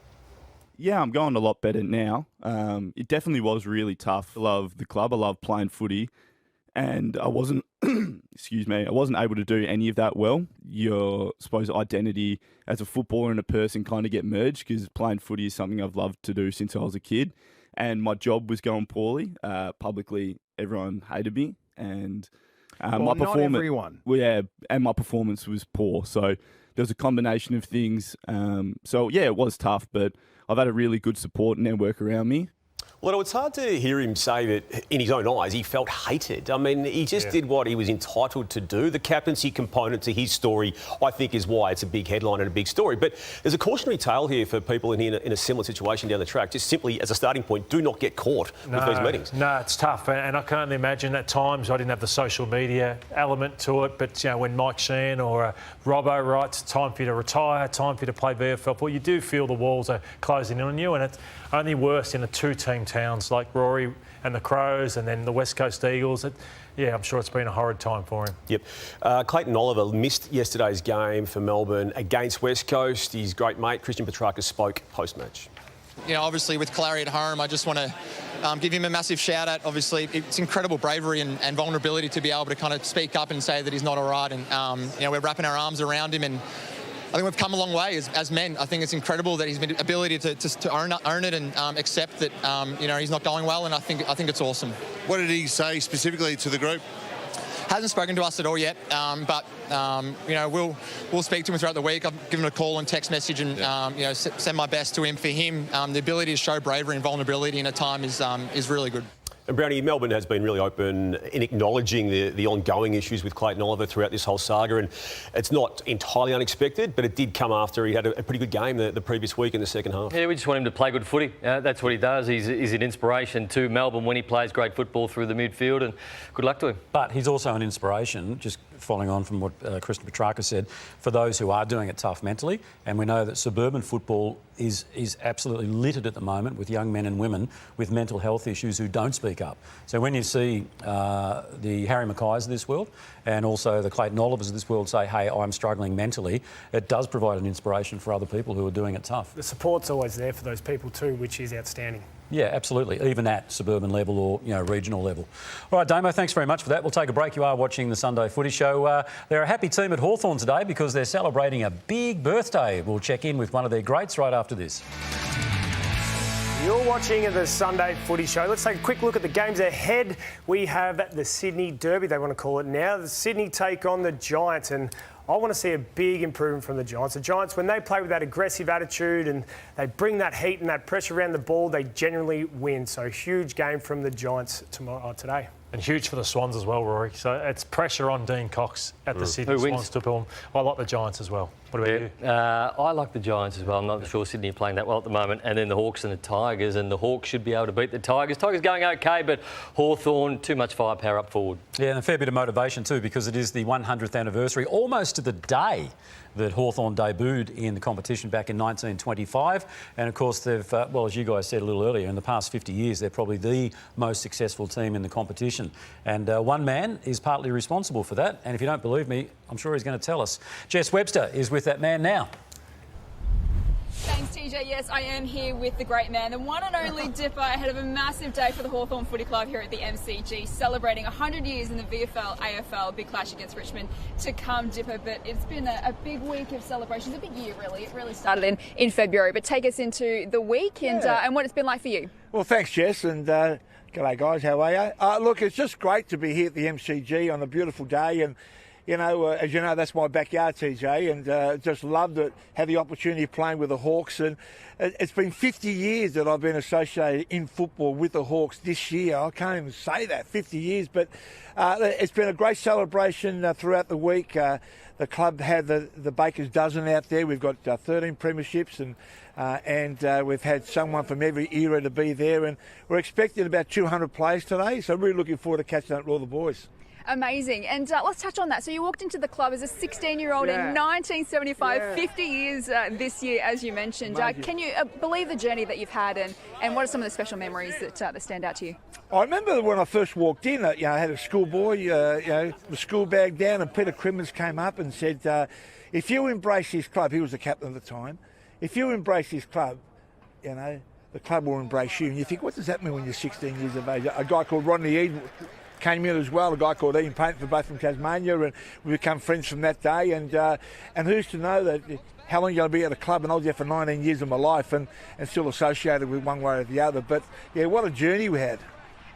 Yeah, I'm going a lot better now. It definitely was really tough. I love the club. I love playing footy. And I wasn't, I wasn't able to do any of that well. Your, supposed identity as a footballer and a person kind of get merged, because playing footy is something I've loved to do since I was a kid. And my job was going poorly. Publicly, everyone hated me. And my performance... Not everyone. Well, yeah, and my performance was poor. So there was a combination of things. So, yeah, it was tough, but I've had a really good support network around me. Well, it's hard to hear him say that in his own eyes he felt hated. I mean, he just did what he was entitled to do. The captaincy component to his story, I think, is why it's a big headline and a big story. But there's a cautionary tale here for people in a similar situation down the track. Just simply, as a starting point, do not get caught with these meetings. No, it's tough. And I can only imagine at times I didn't have the social media element to it. But, when Mike Sheehan or Robbo writes, time for you to retire, time for you to play VFL, well, you do feel the walls are closing in on you. And it's only worse in a 2-team towns like Rory and the Crows and then the West Coast Eagles. I'm sure it's been a horrid time for him. Yep. Clayton Oliver missed yesterday's game for Melbourne against West Coast. His great mate, Christian Petrarca, spoke post-match. Obviously with Clary at home, I just want to give him a massive shout out. Obviously, it's incredible bravery and vulnerability to be able to kind of speak up and say that he's not all right. And, we're wrapping our arms around him, and I think we've come a long way as men. I think it's incredible that he's been ability to own it and accept that he's not going well, and I think it's awesome. What did he say specifically to the group? Hasn't spoken to us at all yet, but we'll speak to him throughout the week. I've given him a call and text message, and send my best to him. For him, the ability to show bravery and vulnerability in a time is really good. And Browny, Melbourne has been really open in acknowledging the ongoing issues with Clayton Oliver throughout this whole saga, and it's not entirely unexpected, but it did come after he had a pretty good game the previous week in the second half. Yeah, we just want him to play good footy. That's what he does. He's an inspiration to Melbourne when he plays great football through the midfield, and good luck to him. But he's also an inspiration, just following on from what Kristen Petrarca said, for those who are doing it tough mentally. And we know that suburban football is absolutely littered at the moment with young men and women with mental health issues who don't speak up. So when you see the Harry Mackay's of this world and also the Clayton Olivers of this world say, hey, I'm struggling mentally, it does provide an inspiration for other people who are doing it tough. The support's always there for those people too, which is outstanding. Yeah, absolutely, even at suburban level or regional level. All right, Damo, thanks very much for that. We'll take a break. You are watching the Sunday Footy Show. They're a happy team at Hawthorn today because they're celebrating a big birthday. We'll check in with one of their greats right after this. You're watching the Sunday Footy Show. Let's take a quick look at the games ahead. We have the Sydney Derby, they want to call it now. The Sydney take on the Giants, and I want to see a big improvement from the Giants. The Giants, when they play with that aggressive attitude and they bring that heat and that pressure around the ball, they generally win. So huge game from the Giants today. And huge for the Swans as well, Rory. So it's pressure on Dean Cox at the Sydney Swans to pull them. I like the Giants as well. What about you? I like the Giants as well. I'm not sure Sydney are playing that well at the moment. And then the Hawks and the Tigers, and the Hawks should be able to beat the Tigers. Tigers going okay, but Hawthorn, too much firepower up forward. Yeah, and a fair bit of motivation too, because it is the 100th anniversary, almost to the day that Hawthorn debuted in the competition back in 1925. And of course, they've, well, as you guys said a little earlier, in the past 50 years, they're probably the most successful team in the competition. And one man is partly responsible for that. And if you don't believe me, I'm sure he's going to tell us. Jess Webster is with that man now. Thanks, TJ. Yes, I am here with the great man, the one and only Dipper, ahead of a massive day for the Hawthorn Footy Club here at the MCG, celebrating 100 years in the VFL, AFL, big clash against Richmond to come, Dipper. But it's been a big week of celebrations, a big year, really. It really started in February. But take us into the week and what it's been like for you. Well, thanks, Jess, and g'day, guys. How are you? Look, it's just great to be here at the MCG on a beautiful day, and you know, as you know, that's my backyard, TJ, and just loved it. Had the opportunity of playing with the Hawks, and it's been 50 years that I've been associated in football with the Hawks this year. I can't even say that, 50 years, but it's been a great celebration throughout the week. The club had the Baker's Dozen out there. We've got 13 premierships, and we've had someone from every era to be there, and we're expecting about 200 players today, so really looking forward to catching up with all the boys. Amazing. And let's touch on that. So you walked into the club as a 16-year-old in 1975, 50 years this year, as you mentioned. Can you believe the journey that you've had, and what are some of the special memories that stand out to you? I remember when I first walked in, I had a schoolboy, the school bag down, and Peter Crimmins came up and said, if you embrace this club, he was the captain at the time, if you embrace this club, the club will embrace you. And you think, what does that mean when you're 16 years of age? A guy called Rodney Eden came in as well, a guy called Ian Payton, for both from Tasmania, and we become friends from that day. And who's to know that how long you're going to be at a club? And I was there for 19 years of my life, and still associated with one way or the other. But yeah, what a journey we had.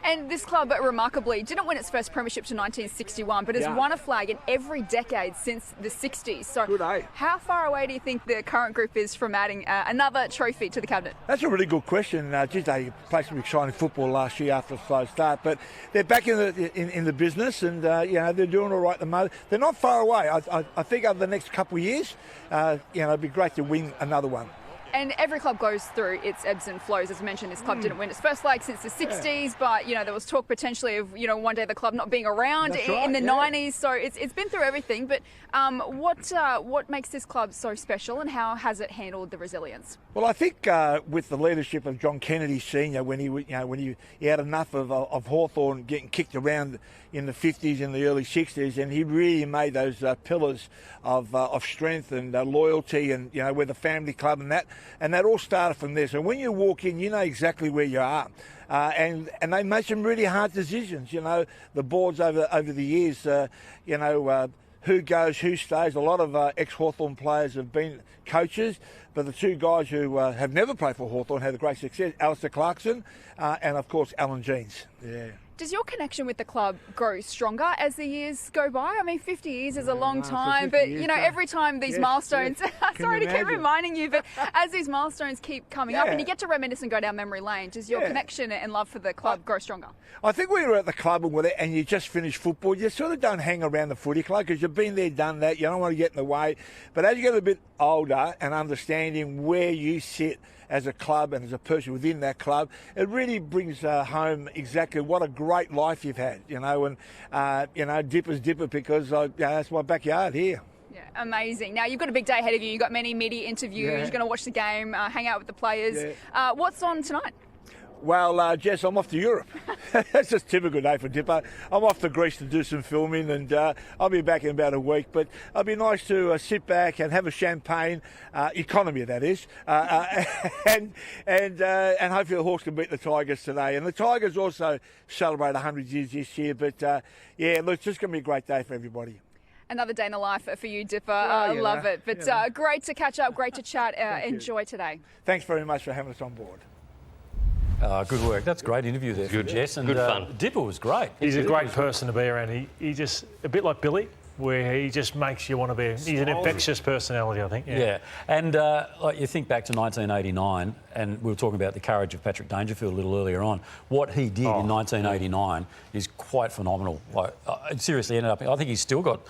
And this club, remarkably, didn't win its first premiership to 1961, but has won a flag in every decade since the 60s. So how far away do you think the current group is from adding another trophy to the cabinet? That's a really good question. They played some exciting football last year after a slow start, but they're back in the business, and they're doing all right at the moment. They're not far away. I think over the next couple of years, it'd be great to win another one. And every club goes through its ebbs and flows. As I mentioned, this club didn't win its first flag since the 60s, but, there was talk potentially of, one day the club not being around in the 90s. So it's been through everything. But what makes this club so special, and how has it handled the resilience? Well, I think with the leadership of John Kennedy Sr., when he had enough of Hawthorn getting kicked around in the 50s and the early 60s, and he really made those pillars of strength and loyalty, and we're the family club, and that all started from there. So when you walk in, you know exactly where you are. And they made some really hard decisions. The boards over the years, who goes, who stays. A lot of ex-Hawthorn players have been coaches. But the two guys who have never played for Hawthorn had a great success, Alistair Clarkson and, of course, Alan Jeans. Yeah. Does your connection with the club grow stronger as the years go by? I mean, 50 years is a long time, but, you know, every time these milestones... Sorry to keep reminding you, but as these milestones keep coming up and you get to reminisce and go down memory lane, does your connection and love for the club grow stronger? I think when you're at the club and you just finish football, you sort of don't hang around the footy club because you've been there, done that, you don't want to get in the way. But as you get a bit older and understanding where you sit as a club and as a person within that club, it really brings home exactly what a great life you've had, you know, and, you know, Dipper's Dipper because that's my backyard here. Yeah, amazing. Now, you've got a big day ahead of you. You've got many media interviews. You're going to watch the game, hang out with the players. What's on tonight? Well, Jess, I'm off to Europe. That's just a typical day for Dipper. I'm off to Greece to do some filming and I'll be back in about a week. But it'll be nice to sit back and have a champagne, economy that is, and hopefully the Hawks can beat the Tigers today. And the Tigers also celebrate 100 years this year. But, yeah, look, it's just going to be a great day for everybody. Another day in the life for you, Dipper. I love it. But great to catch up, great to chat. Enjoy today. Thanks very much for having us on board. Good work. That's a great interview there for Jess. And, good fun. Dipper was great. He's a great person to be around. He just, a bit like Billy, where he just makes you want to be. He's an infectious personality, I think. Yeah. And like you think back to 1989, and we were talking about the courage of Patrick Dangerfield a little earlier on. What he did in 1989 is quite phenomenal. Like, seriously, ended up. I think he's still got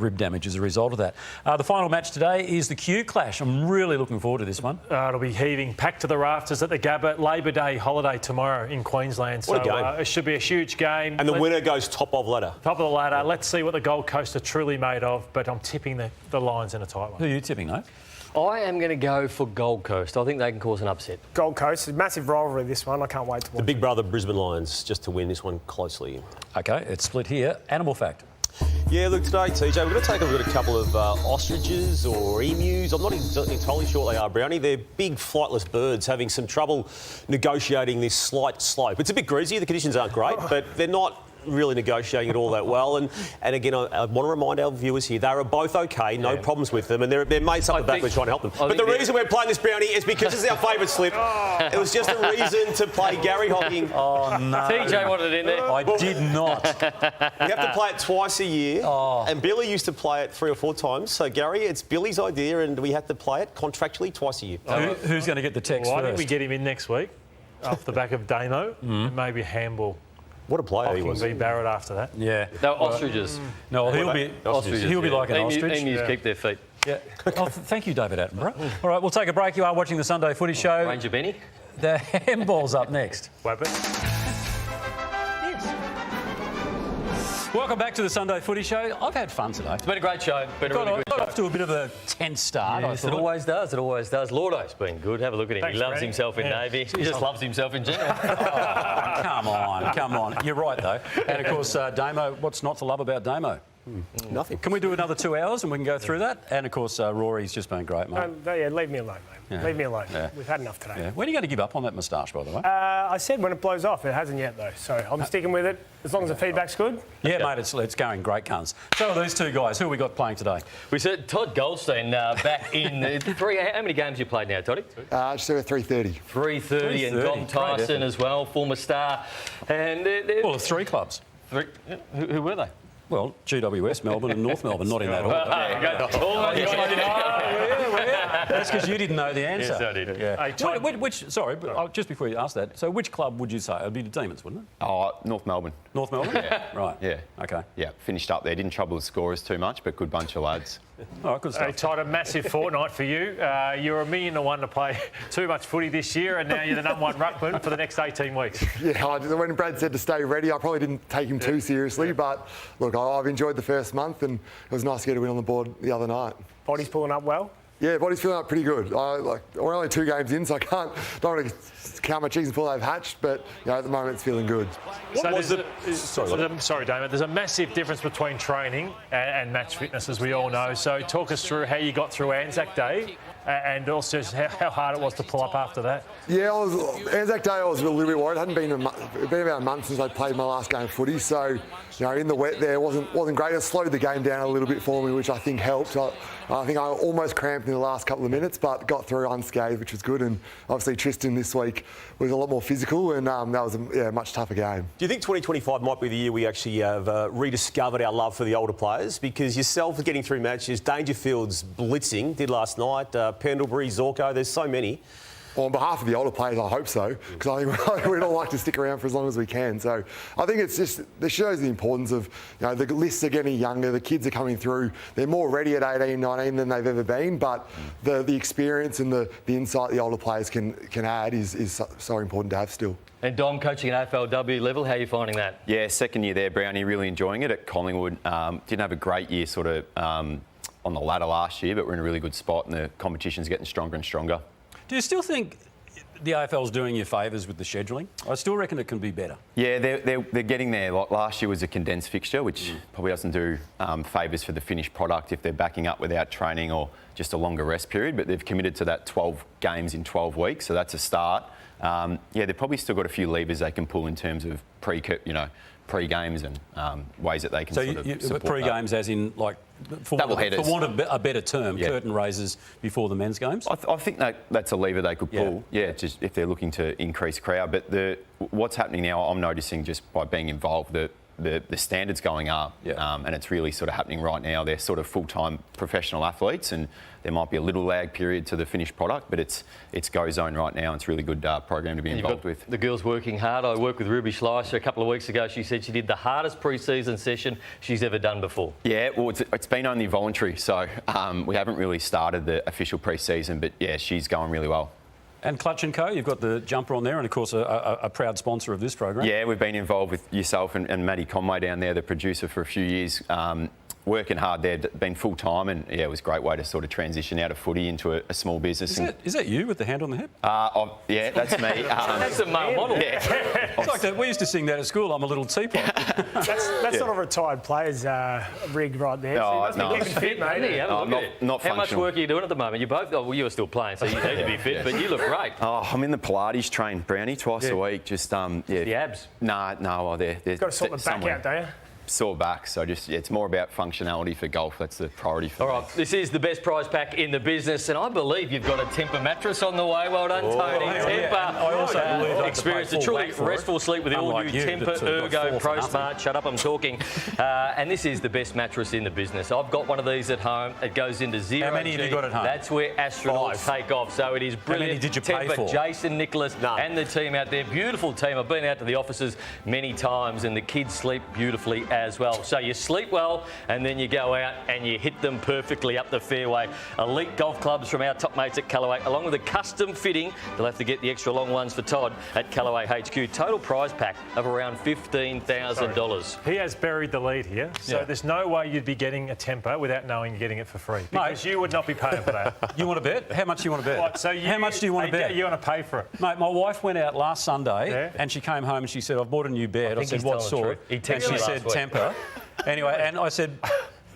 rib damage as a result of that. The final match today is the Q Clash. I'm really looking forward to this one. It'll be heaving, packed to the rafters at the Gabba. Labor Day holiday tomorrow in Queensland. What a game. It should be a huge game. And the winner goes top of ladder. Top of the ladder. Let's see what the Gold Coast are truly made of, but I'm tipping the Lions in a tight one. Who are you tipping, mate? I am going to go for Gold Coast. I think they can cause an upset. Gold Coast, massive rivalry this one. I can't wait to watch the big brother Brisbane Lions just to win this one closely. OK, it's split here. Animal fact. Yeah, look, today, TJ, we're going to take a look at a couple of ostriches or emus. I'm not entirely sure what they are, Brownie. They're big flightless birds having some trouble negotiating this slight slope. It's a bit greasy, the conditions aren't great, but they're not really negotiating it all that well. And again, I want to remind our viewers here, they are both OK, no problems with them, and they're mates up the back, we're trying to help them. But the reason we're playing this, Brownie, is because it's our favourite slip. It was just a reason to play Gary hogging. Oh, no. TJ wanted it in there. I did not. We have to play it twice a year, and Billy used to play it 3 or 4 times. So, Gary, it's Billy's idea, and we have to play it contractually twice a year. Who's going to get the text Why first? don't we get him in next week, off the back of Damo, and maybe Handball. What a player he was. Be Barrett after that. Yeah. They were ostriches. No, he'll be like an ostrich. Emus keep their feet. Yeah. Thank you, David Attenborough. All right, we'll take a break. You are watching the Sunday Footy Show. Ranger Benny. The handball's up next. Weapon. Welcome back to the Sunday Footy Show. I've had fun today. It's been a great show. Got off to a bit of a tense start. Yes, it always does. It always does. Lordo's been good. Have a look at him. Thanks, he loves Browny. himself in Navy. He just loves himself in general. Come on. You're right, though. And, of course, Damo, what's not to love about Damo? Nothing. Can we do another 2 hours and we can go through that? And, of course, Rory's just been great, mate. Yeah, leave me alone, mate. Yeah. Leave me alone. Yeah. We've had enough today. Yeah. When are you going to give up on that moustache, by the way? I said when it blows off. It hasn't yet, though. So I'm sticking with it as long as the feedback's good. Yeah, mate, it's going great, cunts. So are these two guys. Who have we got playing today? We said Todd Goldstein back in the 3. How many games you played now, Toddy? Just over 3:30. 3:30, and Dom Tyson as well, former star. And well, 3 clubs. 3. Who were they? Well, GWS, Melbourne and North Melbourne, not in that order. That's because you didn't know the answer. Yes, I did. Yeah. Just before you ask that, so which club would you say? It would be the Demons, wouldn't it? Oh, North Melbourne. North Melbourne? Yeah. Right. Yeah. Okay. Yeah, finished up there. Didn't trouble the scorers too much, but good bunch of lads. All right, good stuff. Hey, Todd, a massive fortnight for you. You're $1 million to 1 to play too much footy this year, and now you're the #1 ruckman for the next 18 weeks. Yeah, when Brad said to stay ready, I probably didn't take him too seriously, but look, I've enjoyed the first month, and it was nice to get a win on the board the other night. Body's pulling up well? Yeah, body's feeling up pretty good. We're only 2 games in, so I don't want to count my chickens before they've hatched, but at the moment it's feeling good. Sorry, Damon. There's a massive difference between training and match fitness, as we all know. So talk us through how you got through Anzac Day and also just how hard it was to pull up after that. Yeah, Anzac Day I was a little bit worried. It hadn't been about a month since I played my last game of footy, so in the wet there wasn't great. It slowed the game down a little bit for me, which I think helped. I think I almost cramped in the last couple of minutes, but got through unscathed, which was good. And obviously Tristan this week was a lot more physical, and that was a much tougher game. Do you think 2025 might be the year we actually have rediscovered our love for the older players? Because yourself getting through matches, Dangerfield's blitzing, did last night, Pendlebury, Zorko, there's so many. Well, on behalf of the older players, I hope so, because I think we'd all like to stick around for as long as we can. So I think it shows the importance of, the lists are getting younger, the kids are coming through, they're more ready at 18, 19 than they've ever been, but the experience and the insight the older players can add is so important to have still. And Dom, coaching at AFLW level, how are you finding that? Yeah, second year there, Browny, really enjoying it at Collingwood. Didn't have a great year sort of on the ladder last year, but we're in a really good spot and the competition's getting stronger and stronger. Do you still think the AFL's doing you favours with the scheduling? I still reckon it can be better. Yeah, they're getting there. Like last year was a condensed fixture, which probably doesn't do favours for the finished product if they're backing up without training or just a longer rest period. But they've committed to that 12 games in 12 weeks, so that's a start. They've probably still got a few levers they can pull in terms of pre-games and ways that they can support pre-games as in like for want of a better term, curtain raisers before the men's games? I think that's a lever they could pull, just if they're looking to increase crowd. But what's happening now, I'm noticing just by being involved, the standards going up, and it's really sort of happening right now. They're sort of full-time professional athletes, and there might be a little lag period to the finished product, but it's go zone right now. And it's a really good program to be involved with. The girls working hard. I worked with Ruby Schleicher a couple of weeks ago. She said she did the hardest pre-season session she's ever done before. Yeah, well, it's been only voluntary, so we haven't really started the official pre-season, but yeah, she's going really well. And Clutch & Co, you've got the jumper on there and, of course, a proud sponsor of this program. Yeah, we've been involved with yourself and Maddie Conway down there, the producer, for a few years. Working hard there, been full-time, and it was a great way to sort of transition out of footy into a small business. Is that you with the hand on the hip? Yeah, that's me. That's a male model. Yeah. It's like that. We used to sing that at school, I'm a little teapot. That's not a retired player's rig right there. No, so you must be fit, mate. Not How much work are you doing at the moment? You both, you are still playing, so you need to be fit, but you look great. I'm in the Pilates train, Browny, twice a week. Just the abs? No, they're got to sort the back out, don't you? Sore back, so it's more about functionality for golf. That's the priority for me. All right, this is the best prize pack in the business, and I believe you've got a Tempur mattress on the way. Well done, Tony. Tempur. I also believe experienced a truly restful sleep with the all-new Tempur Ergo Pro Smart. Shut up, I'm talking. And this is the best mattress in the business. I've got one of these at home. It goes into zero. How many have you got at home? That's where astronauts take off. So it is brilliant. How many did you pay for? Jason, Nicholas, and the team out there. Beautiful team. I've been out to the offices many times, and the kids sleep beautifully as well. So you sleep well, and then you go out and you hit them perfectly up the fairway. Elite golf clubs from our top mates at Callaway, along with a custom fitting. You'll have to get the extra long ones for Todd at Callaway HQ. Total prize pack of around $15,000. He has buried the lead here, so there's no way you'd be getting a Tempur without knowing you're getting it for free. Because you would not be paying for that. You want to bet? How much do you want to bet? How much do you want to bet? You want to pay for it. Mate, my wife went out last Sunday and she came home and she said, I've bought a new bed. I said, what sort? And she said, Tempur. Anyway, and I said,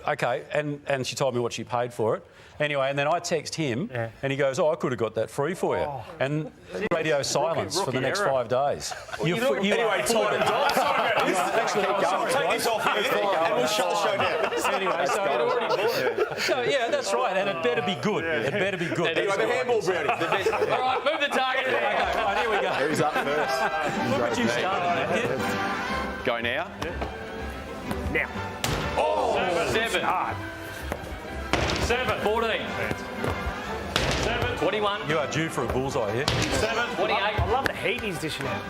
OK, and she told me what she paid for it. Anyway, and then I text him, and he goes, I could have got that free for you. And radio silence for the next 5 days. Anyway, Todd and Dom. Take this off here, and we'll shut the show down. Anyway, so that's right, and it better be good. It better be good. Anyway, the handball, Browny. All right, move the target. OK, right, here we go. Who's up first? Look at you starting that. Go now? Now. Oh, 7. 7. 14. 7. 21. You are due for a bullseye here. 7. 28. I love the heat he's dishing out.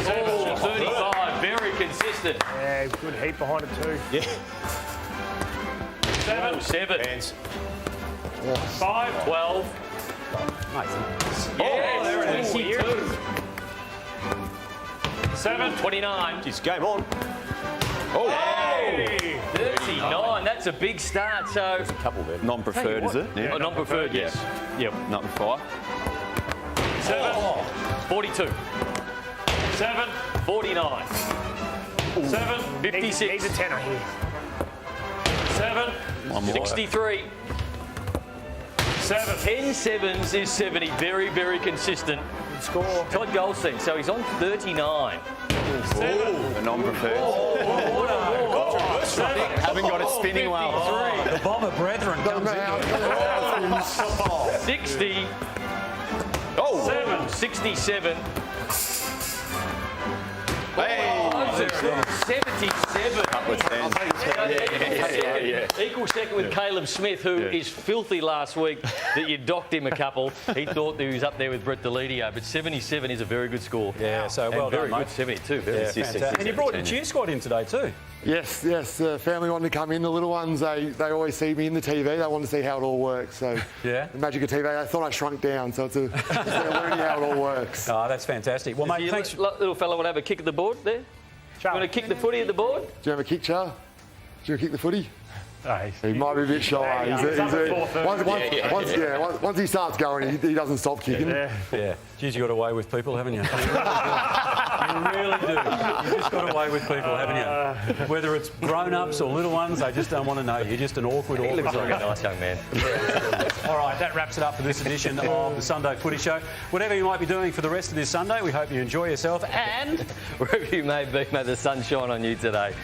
7. 35. Very consistent. Yeah, good heat behind it too. Yeah. 7. 7. Hands. 5. 12. Yeah, there it is. 22. 7. 29. Just game on. Oh, hey, 39. That's a big start. So there's a couple there. Non-preferred, is it? Yeah. Non-preferred, yes. Yep. Not 5. 7. 42. 7. 49. 7. 56. He's a tenner here. 7. 63. 7. 10 sevens is 70. Very, very consistent. Good score. Todd Goldstein. So he's on 39. 7. The non-preferred. Haven't got it spinning well. The Bomber brethren comes into it. 60. Oh. 7. 67. Hey! 77. Couple of tens. Equal second with Caleb Smith, who is filthy last week that you docked him a couple. He thought that he was up there with Brett Delidio, but 77 is a very good score. Yeah, so well very done, good mate. 72. Very Yeah, fantastic. And you brought the cheer squad in today too. Yes. The family wanted to come in. The little ones, they always see me in the TV. They want to see how it all works. So yeah, the magic of TV. I thought I shrunk down, so they're learning how it all works. Oh, that's fantastic. Well, mate, thanks. Little fella want to have a kick at the board there? You want to kick the footy at the board? Do you have a kick, Char? Do you want to kick the footy? Hey. He might be a bit shy. Once he starts going, he doesn't stop kicking. Yeah. Geez, you got away with people, haven't you? You really do. You just got away with people, haven't you? Whether it's grown-ups or little ones, they just don't want to know. You're just an awkward. He looks like a nice young man. All right, that wraps it up for this edition of the Sunday Footy Show. Whatever you might be doing for the rest of this Sunday, we hope you enjoy yourself, and wherever you may be, may the sun shine on you today.